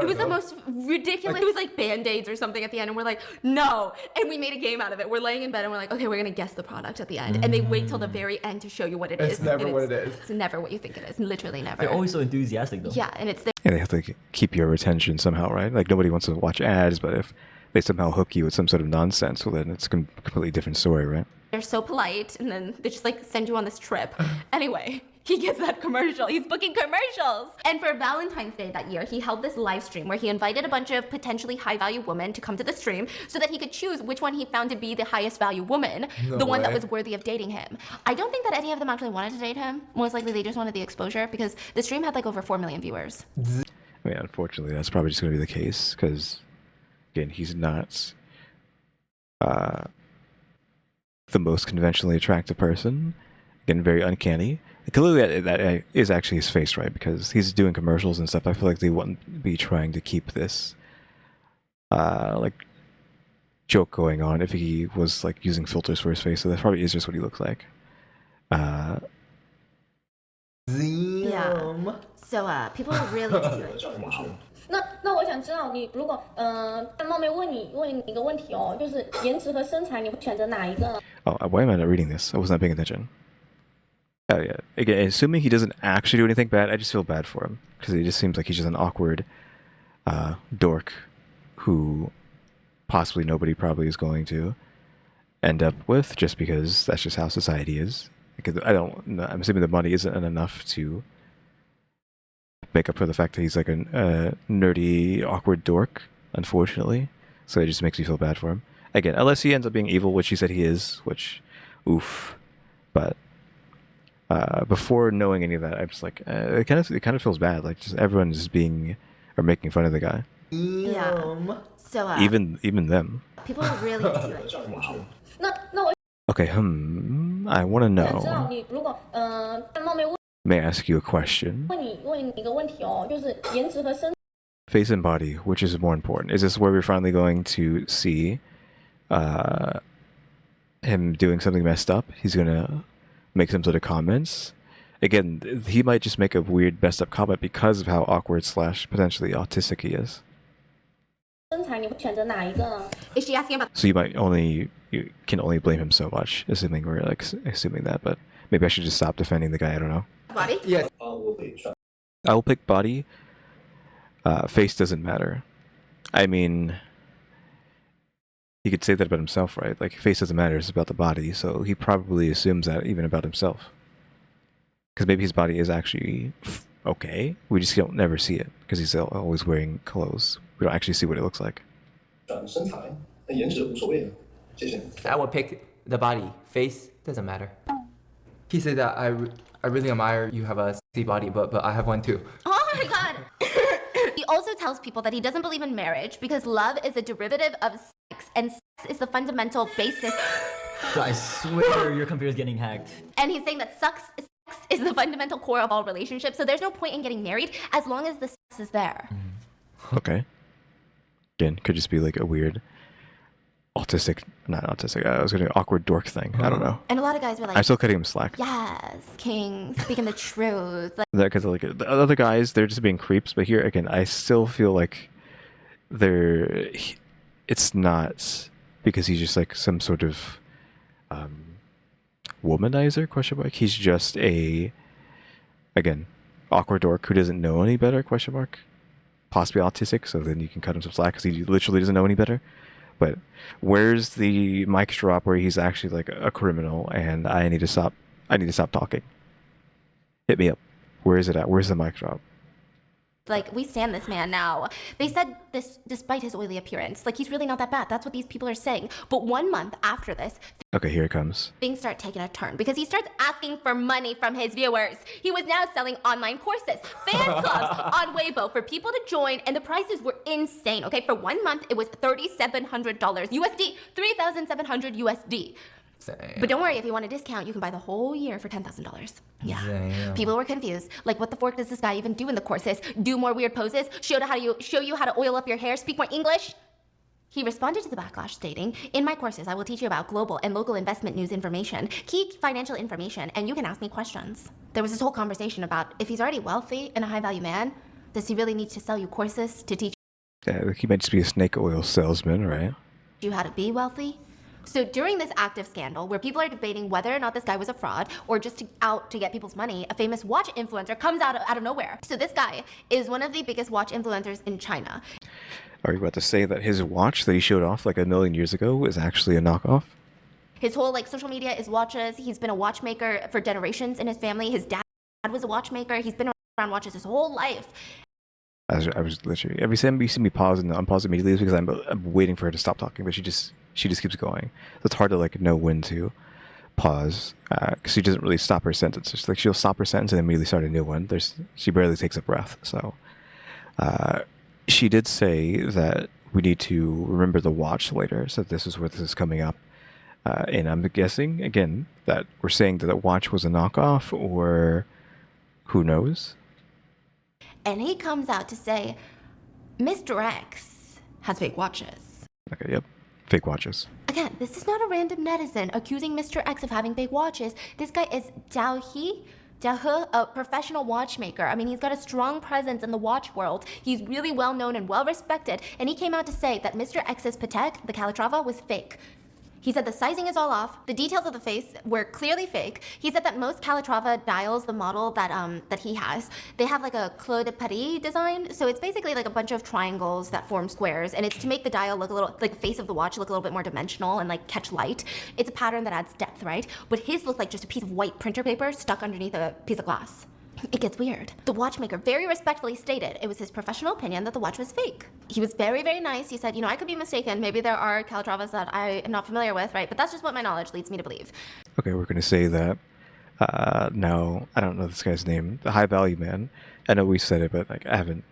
Speaker 2: It was the most ridiculous. It was like Band-Aids or something at the end. And we're like, no. And we made a game out of it. We're laying in bed and we're like, okay, we're going to guess the product at the end. And they wait till the very end to show you what it is.
Speaker 4: It's never
Speaker 2: And
Speaker 4: what it is.
Speaker 2: It's never what you think it is. Literally never.
Speaker 3: They're always so enthusiastic though.
Speaker 2: Yeah, and it's
Speaker 1: And they have to keep your attention somehow, right? Like nobody wants to watch ads, but if they somehow hook you with some sort of nonsense, well then it's a completely different story, right?
Speaker 2: they're so polite, and then they just like send you on this trip. Anyway, he gets that commercial. He's booking commercials. And for Valentine's Day that year, he held this live stream where he invited a bunch of potentially high-value women to come to the stream so that he could choose which one he found to be the highest value woman, the one that was worthy of dating him. I don't think that any of them actually wanted to date him. Most likely they just wanted the exposure because the stream had like over 4 million viewers.
Speaker 1: I mean, unfortunately, that's probably just going to be the case because, again, he's not the most conventionally attractive person. Again, very uncanny. Clearly, that is actually his face, right? Because he's doing commercials and stuff. I feel like they wouldn't be trying to keep this, like, joke going on if he was, like, using filters for his face. So that probably is just what he looks like.
Speaker 2: Yeah. So people are really into it.
Speaker 6: 那我想知道你如果冒昧问你一个问题哦，就是颜值和身材你会选择哪一个呢？
Speaker 1: Oh, why am I not reading this? I was not paying attention. Oh yeah. Again, assuming he doesn't actually do anything bad, I just feel bad for him because he just seems like he's just an awkward dork who possibly nobody probably is going to end up with just because that's just how society is. Because I'm assuming the money isn't enough to make up for the fact that he's like a nerdy, awkward dork, unfortunately. So it just makes me feel bad for him. Again, unless he ends up being evil, which he said he is, which, oof. But before knowing any of that, I'm just like, it kind of feels bad. Like just everyone is being or making fun of the guy.
Speaker 2: Yeah. So
Speaker 1: Even them.
Speaker 2: people are really into it.
Speaker 6: 那我
Speaker 1: Okay, I want to
Speaker 6: 想知道
Speaker 1: know.
Speaker 6: 你如果冒昧
Speaker 1: May I ask you a question?
Speaker 6: 问你一个问题哦，就是颜值和身
Speaker 1: Face and body, which is more important? Is this where we're finally going to see him doing something messed up? He's gonna make some sort of comments. Again, he might just make a weird messed up comment because of how awkward / potentially autistic he is.
Speaker 6: 身材你会选择哪一个呢？
Speaker 2: Is she asking about
Speaker 1: So you can only blame him so much, assuming we're like assuming that. But maybe I should just stop defending the guy. I don't know.
Speaker 2: the body?
Speaker 4: Yes.
Speaker 1: I will pick body. Face doesn't matter. I mean, he could say that about himself, right? Like, face doesn't matter, it's about the body. So he probably assumes that even about himself. Because maybe his body is actually okay. We just don't never see it because he's always wearing clothes. We don't actually see what it looks like.
Speaker 4: I would pick the body. Face doesn't matter. He said that I really admire you have a sexy body, but I have one too.
Speaker 2: Oh my god! He also tells people that he doesn't believe in marriage because love is a derivative of sex, and sex is the fundamental basis.
Speaker 3: I swear your computer's getting hacked.
Speaker 2: And he's saying that sex is the fundamental core of all relationships, so there's no point in getting married as long as the sex is there.
Speaker 1: Okay. Again, could just be like a weird not autistic, I was going to awkward dork thing. I don't know.
Speaker 2: And a lot of guys were like,
Speaker 1: I'm still cutting him slack.
Speaker 2: yes, king, speaking the truth. Like,
Speaker 1: Because like the other guys, they're just being creeps. But here again, I still feel like it's not because he's just like some sort of womanizer, question mark. He's just again, awkward dork who doesn't know any better, question mark. Possibly autistic, so then you can cut him some slack because he literally doesn't know any better. But where's the mic drop where he's actually like a criminal and I need to stop talking? Hit me up. Where is it at? Where's the mic drop?
Speaker 6: Like, we stand this man now. They said this despite his oily appearance. Like, he's really not that bad. That's what these people are saying. But 1 month after this,
Speaker 1: Okay, here it comes.
Speaker 6: things start taking a turn because he starts asking for money from his viewers. He was now selling online courses, fan clubs on Weibo for people to join, and the prices were insane. Okay, for 1 month, it was $3,700 USD, 3,700 USD. But don't worry, if you want a discount, you can buy the whole year for $10,000. Yeah.
Speaker 4: Damn.
Speaker 6: People were confused. Like, what the fork does this guy even do in the courses? Do more weird poses? Show you how to oil up your hair? Speak more English? He responded to the backlash stating, "In my courses, I will teach you about global and local investment news information, key financial information, and you can ask me questions." There was this whole conversation about if he's already wealthy and a high-value man, does he really need to sell you courses to teach
Speaker 1: Yeah, he might just be a snake oil salesman, right?
Speaker 6: you how to be wealthy? So during this active scandal, where people are debating whether or not this guy was a fraud or just out to get people's money, a famous watch influencer comes out of nowhere. So this guy is one of the biggest watch influencers in China.
Speaker 1: Are you about to say that his watch that he showed off like a million years ago is actually a knockoff?
Speaker 6: His whole social media is watches. He's been a watchmaker for generations in his family. His dad was a watchmaker. He's been around watches his whole life.
Speaker 1: I was literally every time you see me pause and unpause immediately is because I'm waiting for her to stop talking, but she just keeps going. So it's hard to like know when to pause because she doesn't really stop her sentence. It's like she'll stop her sentence and then immediately start a new one. She barely takes a breath. So she did say that we need to remember the watch later. So this is where this is coming up, and I'm guessing again that we're saying that the watch was a knockoff, or who knows.
Speaker 6: And he comes out to say, Mr. X has fake watches.
Speaker 1: Okay, yep, fake watches.
Speaker 6: Again, this is not a random netizen accusing Mr. X of having fake watches. This guy is Jiao He, a professional watchmaker. I mean, he's got a strong presence in the watch world. He's really well known and well respected. And he came out to say that Mr. X's Patek, the Calatrava, was fake. He said the sizing is all off. The details of the face were clearly fake. He said that most Calatrava dials, the model that he has, they have like a Clos de Paris design. So it's basically like a bunch of triangles that form squares, and it's to make the dial look a little, like the face of the watch look a little bit more dimensional and like catch light. It's a pattern that adds depth, right? But his looked like just a piece of white printer paper stuck underneath a piece of glass. It gets weird. The watchmaker very respectfully stated it was his professional opinion that the watch was fake. He was very, very nice. He said, I could be mistaken. Maybe there are Calatravas that I am not familiar with, right? But that's just what my knowledge leads me to believe.
Speaker 1: Okay, we're going to say that now, I don't know this guy's name, the high value man. I know we said it, but like I haven't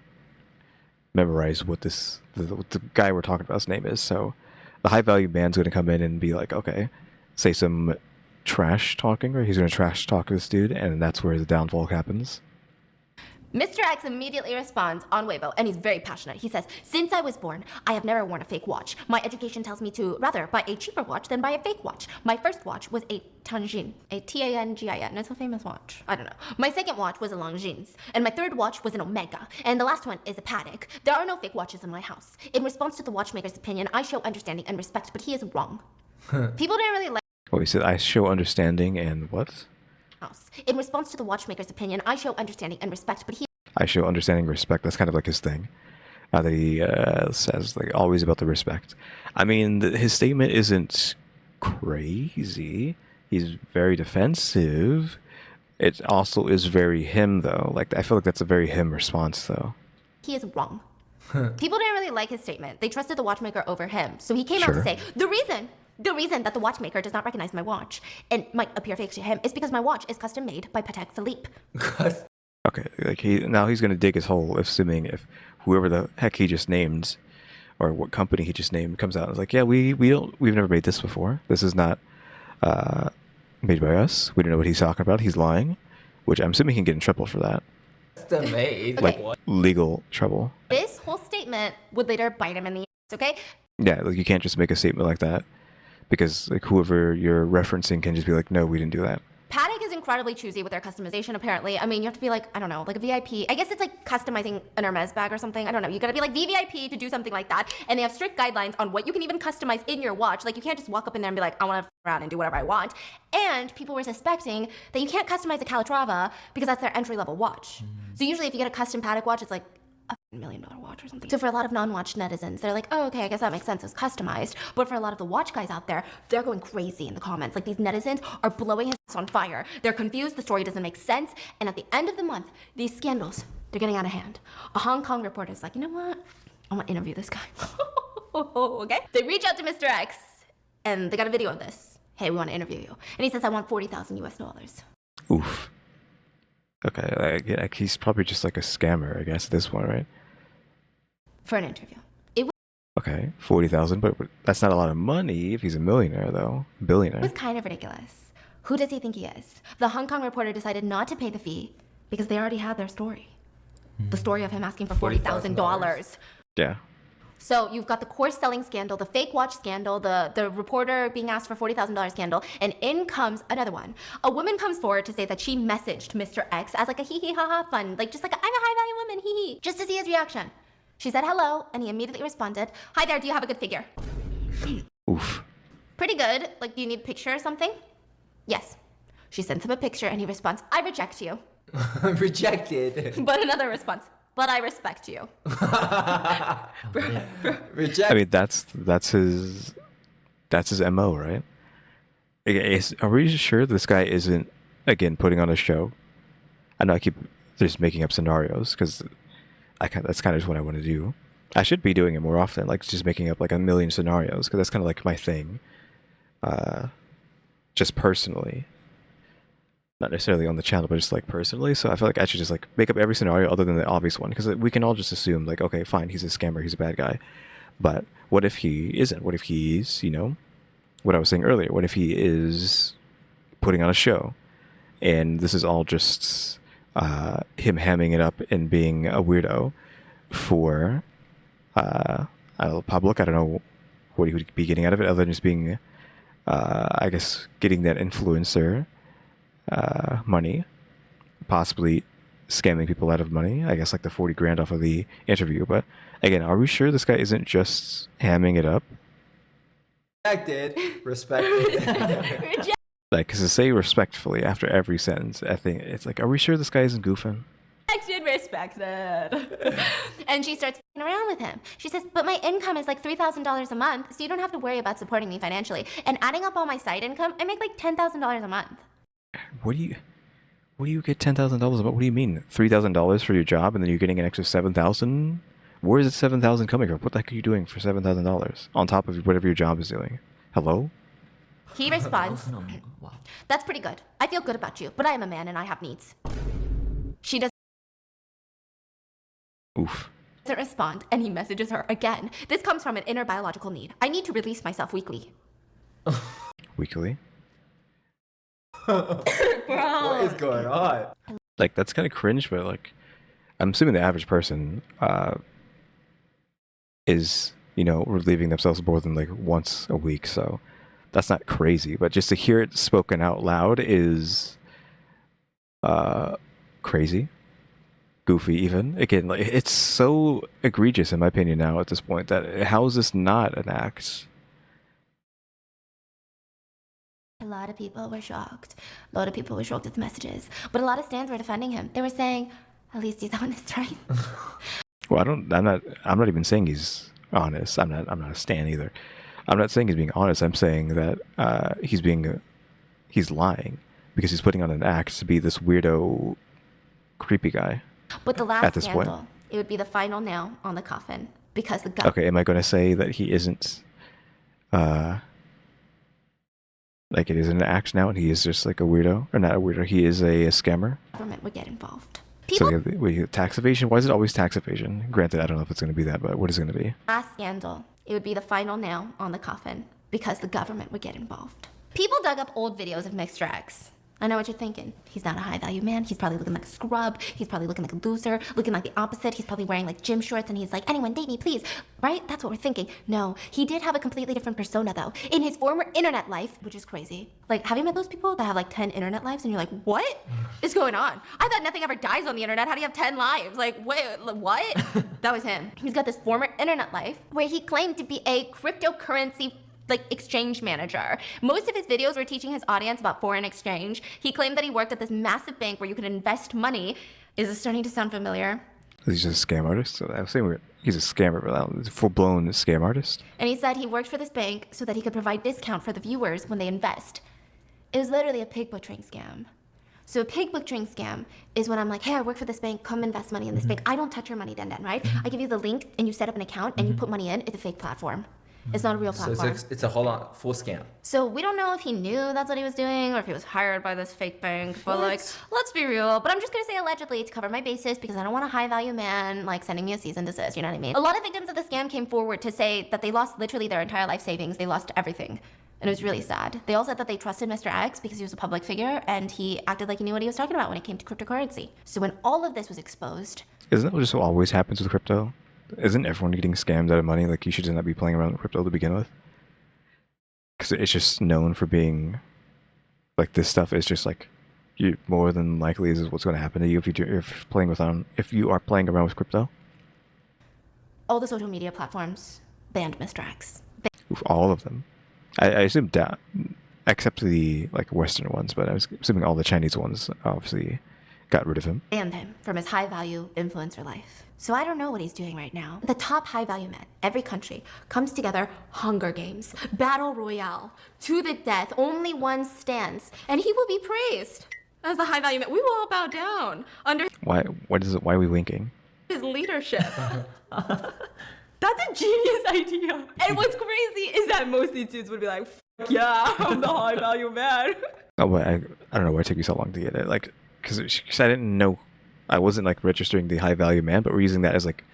Speaker 1: memorized what the guy we're talking about's name is. So the high value man's going to come in and be like, okay, say some trash talking, or he's going to trash talk this dude, and that's where the downfall happens.
Speaker 6: Mr. X immediately responds on Weibo, and he's very passionate. He says, "Since I was born, I have never worn a fake watch. My education tells me to rather buy a cheaper watch than buy a fake watch. My first watch was a Tangin, a Tangin. It's a famous watch. I don't know. My second watch was a Longines, and my third watch was an Omega, and the last one is a Patek. There are no fake watches in my house. In response to the watchmaker's opinion, I show understanding and respect, but he is wrong." People didn't really like
Speaker 1: Well, he said, I show understanding and what?
Speaker 6: house. In response to the watchmaker's opinion, I show understanding and respect, but he
Speaker 1: I show understanding and respect. That's kind of like his thing. That he says, like, always about the respect. I mean, his statement isn't crazy. He's very defensive. It also is very him, though. Like, I feel like that's a very him response, though.
Speaker 6: he is wrong. People didn't really like his statement. They trusted the watchmaker over him. So he came out to
Speaker 1: Sure.
Speaker 6: say, the reason that the watchmaker does not recognize my watch and might appear fake to him is because my watch is custom made by Patek Philippe.
Speaker 1: Okay, like he's gonna dig his hole, assuming if whoever the heck he just named, or what company he just named, comes out and is like, yeah, we've never made this before. This is not made by us. We don't know what he's talking about. He's lying, which I'm assuming he can get in trouble for that,
Speaker 4: Custom made.
Speaker 6: Okay.
Speaker 4: Like,
Speaker 1: legal trouble.
Speaker 6: This whole statement would later bite him in the ass, okay?
Speaker 1: Yeah, like you can't just make a statement like that because like whoever you're referencing can just be like, no, we didn't do that.
Speaker 6: Patek is incredibly choosy with their customization, apparently. I mean, you have to be like, I don't know, like a VIP. I guess it's like customizing an Hermes bag or something. I don't know. You gotta be like VVIP to do something like that. And they have strict guidelines on what you can even customize in your watch. Like, you can't just walk up in there and be like, I wanna f around and do whatever I want. And people were suspecting that you can't customize a Calatrava because that's their entry-level watch. So usually if you get a custom Patek watch, it's like $1 million watch or something. So for a lot of non-watch netizens, they're like, oh, okay, I guess that makes sense, it's customized. But for a lot of the watch guys out there, they're going crazy in the comments. Like, these netizens are blowing his ass on fire. They're confused, the story doesn't make sense, and at the end of the month, these scandals, they're getting out of hand. A Hong Kong reporter is like, you know what? I want to interview this guy. Okay? They reach out to Mr. X, and they got a video of this. Hey, we want to interview you. And he says, I want 40,000 US dollars.
Speaker 1: Oof. Okay, like, he's probably just like a scammer, I guess, at this point, right?
Speaker 6: For an interview. It
Speaker 1: Okay, 40,000, but that's not a lot of money if he's a millionaire, though. Billionaire.
Speaker 6: was kind of ridiculous. Who does he think he is? The Hong Kong reporter decided not to pay the fee because they already had their story. The story of him asking for $40,000.
Speaker 1: Yeah.
Speaker 6: So you've got the course selling scandal, the fake watch scandal, the reporter being asked for $40,000 scandal, and in comes another one. A woman comes forward to say that she messaged Mr. X as like a hee hee ha ha fun, like just like I'm a high value woman, hee hee, just to see his reaction. She said hello, and he immediately responded, hi there, do you have a good figure?
Speaker 1: Oof.
Speaker 6: Pretty good, like do you need a picture or something? Yes. She sends him a picture and he responds, I reject you.
Speaker 4: Rejected.
Speaker 6: But another response, but I respect you.
Speaker 4: Rejected.
Speaker 1: I mean, that's his MO, right? Are we sure this guy isn't, again, putting on a show? I know I keep just making up scenarios because that's kind of just what I want to do. I should be doing it more often, like just making up like a million scenarios because that's kind of like my thing. Just personally. Not necessarily on the channel, but just like personally. So I feel like I should just like make up every scenario other than the obvious one because we can all just assume like, okay, fine, he's a scammer, he's a bad guy. But what if he isn't? What if he's, you know, what I was saying earlier? What if he is putting on a show and this is all just him hamming it up and being a weirdo for public? I don't know what he would be getting out of it other than just being, I guess, getting that influencer money, possibly scamming people out of money. I guess like the 40 grand off of the interview. But again, are we sure this guy isn't just hamming it up?
Speaker 4: Respected. Respected.
Speaker 1: Like, because to say respectfully after every sentence, I think it's like, are we sure this guy isn't goofing?
Speaker 6: Respected. And she starts f***ing around with him. She says, but my income is like $3,000 a month, so you don't have to worry about supporting me financially. And adding up all my side income, I make like $10,000 a month.
Speaker 1: What do you get $10,000 about? What do you mean? $3,000 for your job and then you're getting an extra $7,000? Where is it $7,000 coming from? What the heck are you doing for $7,000 on top of whatever your job is doing? Hello?
Speaker 6: He responds,
Speaker 3: Wow.
Speaker 6: that's pretty good. I feel good about you, but I am a man and I have needs. She doesn't
Speaker 1: Oof.
Speaker 6: respond, and he messages her again. This comes from an inner biological need. I need to release myself weekly.
Speaker 1: Weekly?
Speaker 4: What is going on?
Speaker 1: Like, that's kind of cringe, but like, I'm assuming the average person is, you know, relieving themselves more than like once a week, so that's not crazy. But just to hear it spoken out loud is crazy, goofy even. Again, like, it's so egregious in my opinion now at this point that how is this not an act?
Speaker 6: A lot of people were shocked. A lot of people were shocked at the messages. But a lot of stands were defending him. They were saying, at least he's honest, right?
Speaker 1: Well, I'm not even saying he's honest. I'm not a stan either. I'm not saying he's being honest. I'm saying that he's lying because he's putting on an act to be this weirdo, creepy guy.
Speaker 6: But the last
Speaker 1: At this
Speaker 6: scandal,
Speaker 1: point.
Speaker 6: it would be the final nail on the coffin because the government.
Speaker 1: Okay, am I going to say that he isn't, like it is an act now and he is just like a weirdo? Or not a weirdo, he is a scammer?
Speaker 6: Government would get involved.
Speaker 1: So
Speaker 6: People.
Speaker 1: we have tax evasion? Why is it always tax evasion? Granted, I don't know if it's going to be that, but what is it going to be?
Speaker 6: Last scandal, it would be the final nail on the coffin because the government would get involved. People dug up old videos of Mr. X
Speaker 2: I know what you're thinking. He's not a high value man. He's probably looking like a scrub. He's probably looking like a loser, looking like the opposite. He's probably wearing like gym shorts and he's like, anyone date me, please. Right? That's what we're thinking. No, he did have a completely different persona though. In his former internet life, which is crazy. Like, have you met those people that have like 10 internet lives and you're like, what is going on? I thought nothing ever dies on the internet. How do you have 10 lives? Like, wait, what? That was him. He's got this former internet life where he claimed to be a cryptocurrency exchange manager. Most of his videos were teaching his audience about foreign exchange. He claimed that he worked at this massive bank where you could invest money. Is this starting to sound familiar?
Speaker 1: He's just a scam artist. So I was saying he's a scammer, but he's a full-blown scam artist.
Speaker 2: And he said he worked for this bank so that he could provide discount for the viewers when they invest. It was literally a pig butchering scam. So a pig butchering scam is when I'm like, hey, I work for this bank, come invest money in this bank. I don't touch your money, Den, right? I give you the link and you set up an account and you put money in. It's a fake platform. It's not a real platform.
Speaker 4: So it's a whole lot full scam.
Speaker 2: So we don't know if he knew that's what he was doing or if he was hired by this fake bank. But like, let's be real. But I'm just gonna say allegedly to cover my bases because I don't want a high value man like sending me a cease and desist. You know what I mean? A lot of victims of the scam came forward to say that they lost literally their entire life savings. They lost everything. And it was really sad. They all said that they trusted Mr. X because he was a public figure and he acted like he knew what he was talking about when it came to cryptocurrency. So when all of this was exposed.
Speaker 1: Isn't that just what always happens with crypto? Isn't everyone getting scammed out of money? Like, you should not be playing around with crypto to begin with. Because it's just known for being, like, this stuff is just like, you more than likely is what's going to happen to you if you are playing around with crypto.
Speaker 2: All the social media platforms banned Mr. X.
Speaker 1: All of them. I assume that, except the like Western ones, but I was assuming all the Chinese ones obviously got rid of him.
Speaker 2: Banned him from his high value influencer life. So I don't know what he's doing right now. The top high value men, every country, comes together, Hunger Games, Battle Royale, to the death, only one stands, and he will be praised as the high value man. We will all bow down under
Speaker 1: Why are we winking?
Speaker 2: his leadership. That's a genius idea. And what's crazy is that most of these dudes would be like, F yeah, I'm the high value man.
Speaker 1: Oh, but I don't know why it took me so long to get it. Like, because I didn't know, I wasn't like registering the high value man, but we're using that as like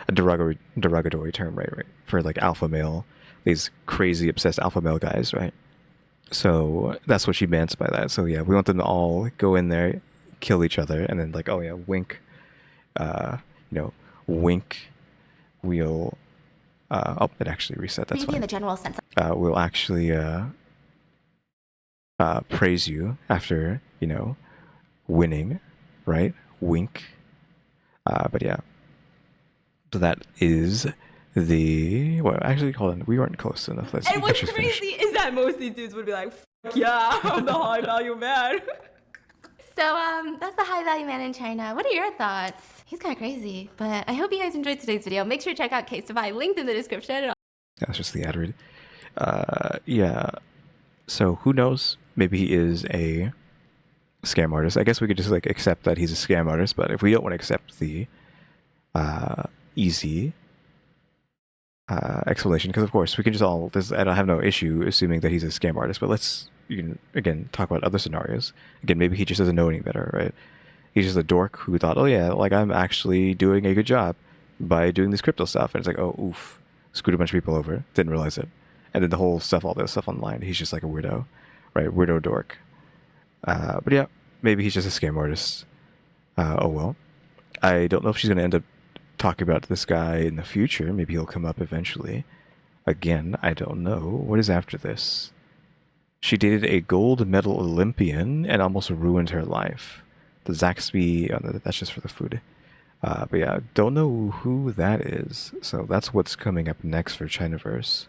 Speaker 1: a derogatory term, right? For like alpha male, these crazy obsessed alpha male guys, right? So that's what she meant by that. So yeah, we want them to all go in there, kill each other, and then like, oh yeah, wink, wink. We'll it actually reset. That's
Speaker 2: Maybe
Speaker 1: fine.
Speaker 2: in the general sense.
Speaker 1: We'll actually praise you after winning, right? Wink. But yeah. So that is the. Well, actually, hold on. We weren't close enough. Let's.
Speaker 2: And what's crazy is that most of these dudes would be like, F yeah, I'm the high value man. So that's the high value man in China. What are your thoughts? He's kind of crazy, but I hope you guys enjoyed today's video. Make sure to check out Casetify, linked in the description.
Speaker 1: That's just the ad read. Yeah. So who knows? Maybe he is a scam artist. I guess we could just like accept that he's a scam artist, but if we don't want to accept the easy explanation, because of course we can just all. I don't have no issue assuming that he's a scam artist, but you can again talk about other scenarios. Again, maybe he just doesn't know any better, right? He's just a dork who thought, oh yeah, like I'm actually doing a good job by doing this crypto stuff, and it's like, oh oof, screwed a bunch of people over, didn't realize it, and then all this stuff online, he's just like a weirdo, right? Weirdo dork. But yeah, maybe he's just a scam artist. Oh well. I don't know if she's gonna end up talking about this guy in the future. Maybe he'll come up eventually. Again, I don't know. What is after this? She dated a gold medal Olympian and almost ruined her life. The Zaxby, that's just for the food. But yeah, don't know who that is. So that's what's coming up next for Chinaverse.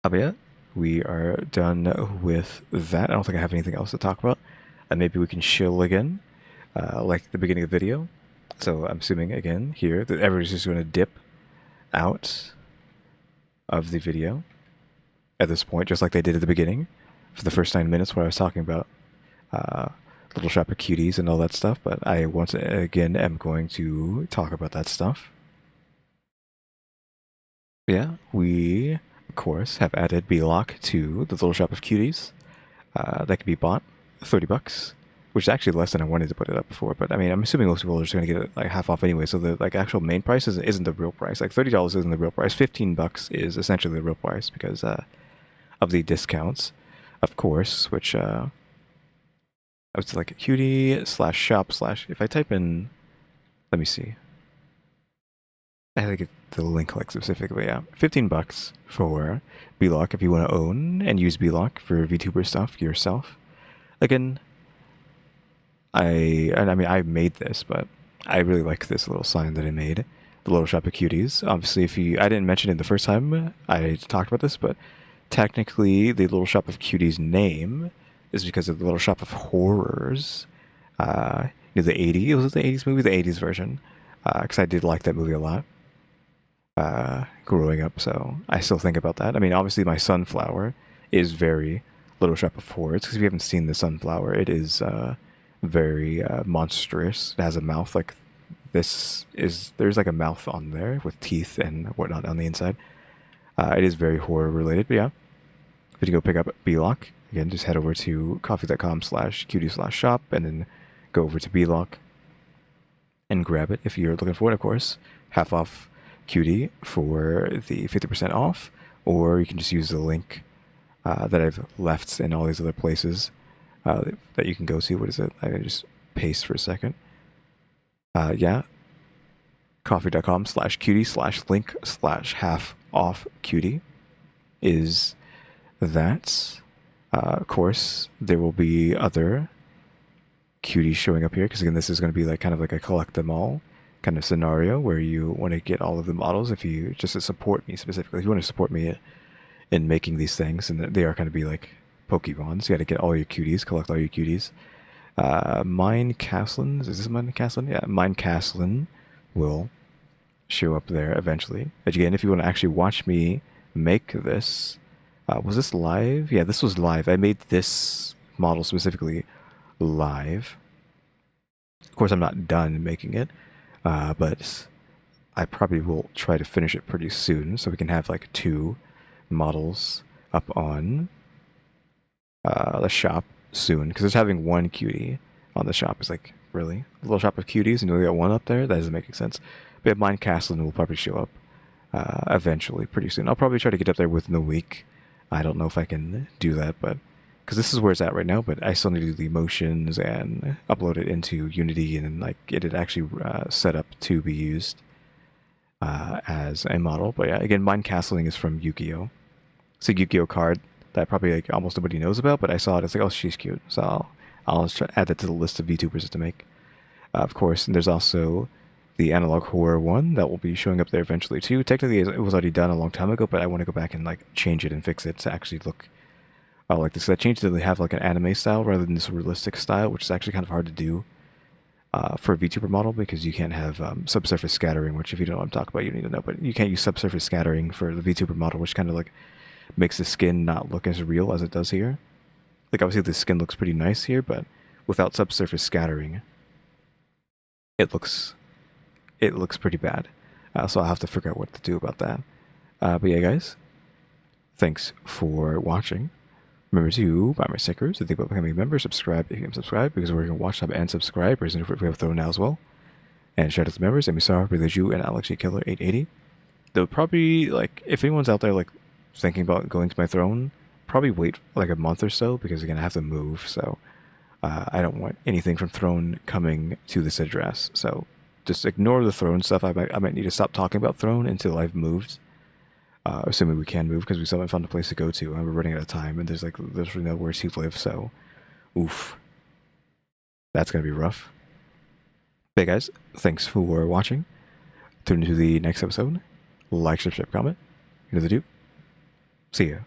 Speaker 1: But yeah, we are done with that. I don't think I have anything else to talk about. And maybe we can chill again, like the beginning of the video. So I'm assuming again here that everybody's just going to dip out of the video at this point, just like they did at the beginning for the first 9 minutes where I was talking about Little Shop of Kyuuties and all that stuff. But I once again am going to talk about that stuff. Yeah, we of course have added B-Lock to the Little Shop of Kyuuties. That can be bought $30, which is actually less than I wanted to put it up before. But I mean, I'm assuming most people are just going to get it like half off anyway. So the like actual main price isn't the real price. Like $30 isn't the real price. $15 is essentially the real price because of the discounts. of course, which I was like cutie/shop/ if I type in, let me see. I had to get the link like specifically. Yeah, $15 for Block if you want to own and use Block for VTuber stuff yourself. Again, I mean I made this, but I really like this little sign that I made. The little shop of cuties. Obviously, I didn't mention it the first time I talked about this, but technically the little shop of cuties name is because of the little shop of horrors. You know, the 80s, was it the 80s movie? The 80s version. Because I did like that movie a lot growing up, so I still think about that. I mean, obviously my sunflower is very Little Shop of Horrors, because if you haven't seen the sunflower, it is very monstrous. It has a mouth like this. There's like a mouth on there with teeth and whatnot on the inside. It is very horror related, but yeah. If you go pick up B-Lock, again, just head over to coffee.com/cutie/shop and then go over to B-Lock and grab it if you're looking for it, of course. Half off Cutie for the 50% off, or you can just use the link that I've left in all these other places that you can go to. What is it? I just paste for a second. Yeah. coffee.com/cutie/link/half off cutie is that. Of course, there will be other cuties showing up here, because again, this is going to be like kind of like a collect them all kind of scenario where you want to get all of the models. If you just to support me specifically, if you want to support me in making these things, and they are going to be like Pokemons, you got to get all your cuties, collect all your cuties. Mine Castlin, is this Mine Castlin? Yeah, Mine Castlin will show up there eventually. Again, if you want to actually watch me make this, was this live? Yeah, this was live. I made this model specifically live. Of course, I'm not done making it, but I probably will try to finish it pretty soon, so we can have like 2 models up on the shop soon. Because just having 1 cutie on the shop is like, really? A little shop of cuties and you only got 1 up there? That doesn't make any sense. But Mine Castlin will probably show up eventually, pretty soon. I'll probably try to get up there within the week. I don't know if I can do that, but because this is where it's at right now, but I still need to do the motions and upload it into Unity and then like get it actually set up to be used as a model. But yeah, again, Mine Castling is from Yu-Gi-Oh! It's a Yu-Gi-Oh! Card that probably like almost nobody knows about, but I saw it. It's like, oh, she's cute, so I'll add that to the list of VTubers to make. Of course, and there's also the analog horror one that will be showing up there eventually too. Technically, it was already done a long time ago, but I want to go back and like change it and fix it to actually look like this. I changed it to have like an anime style rather than this realistic style, which is actually kind of hard to do for a VTuber model, because you can't have subsurface scattering, which if you don't know what I'm talking about, you need to know. But you can't use subsurface scattering for the VTuber model, which kind of like makes the skin not look as real as it does here. Like obviously the skin looks pretty nice here, but without subsurface scattering, it looks pretty bad. So I'll have to figure out what to do about that. But yeah, guys, thanks for watching. Remember to buy my stickers, to think about becoming a member, subscribe if you haven't subscribed, because we're going to watch, sub, and subscribe. Reason for we have Throne now as well. And shout out to the members, EmmyStarr, RaleyDrew, and alexgkiller 880. They'll probably, like, if anyone's out there, like, thinking about going to my Throne, probably wait, like, a month or so, because, again, I have to move, so I don't want anything from Throne coming to this address. So just ignore the Throne stuff. I might need to stop talking about Throne until I've moved. Assuming we can move, because we still haven't found a place to go to, and we're running out of time, and there's really nowhere to live, so oof. That's gonna be rough. But hey guys, thanks for watching. Tune into the next episode. Like, subscribe, comment. You know the do. See ya.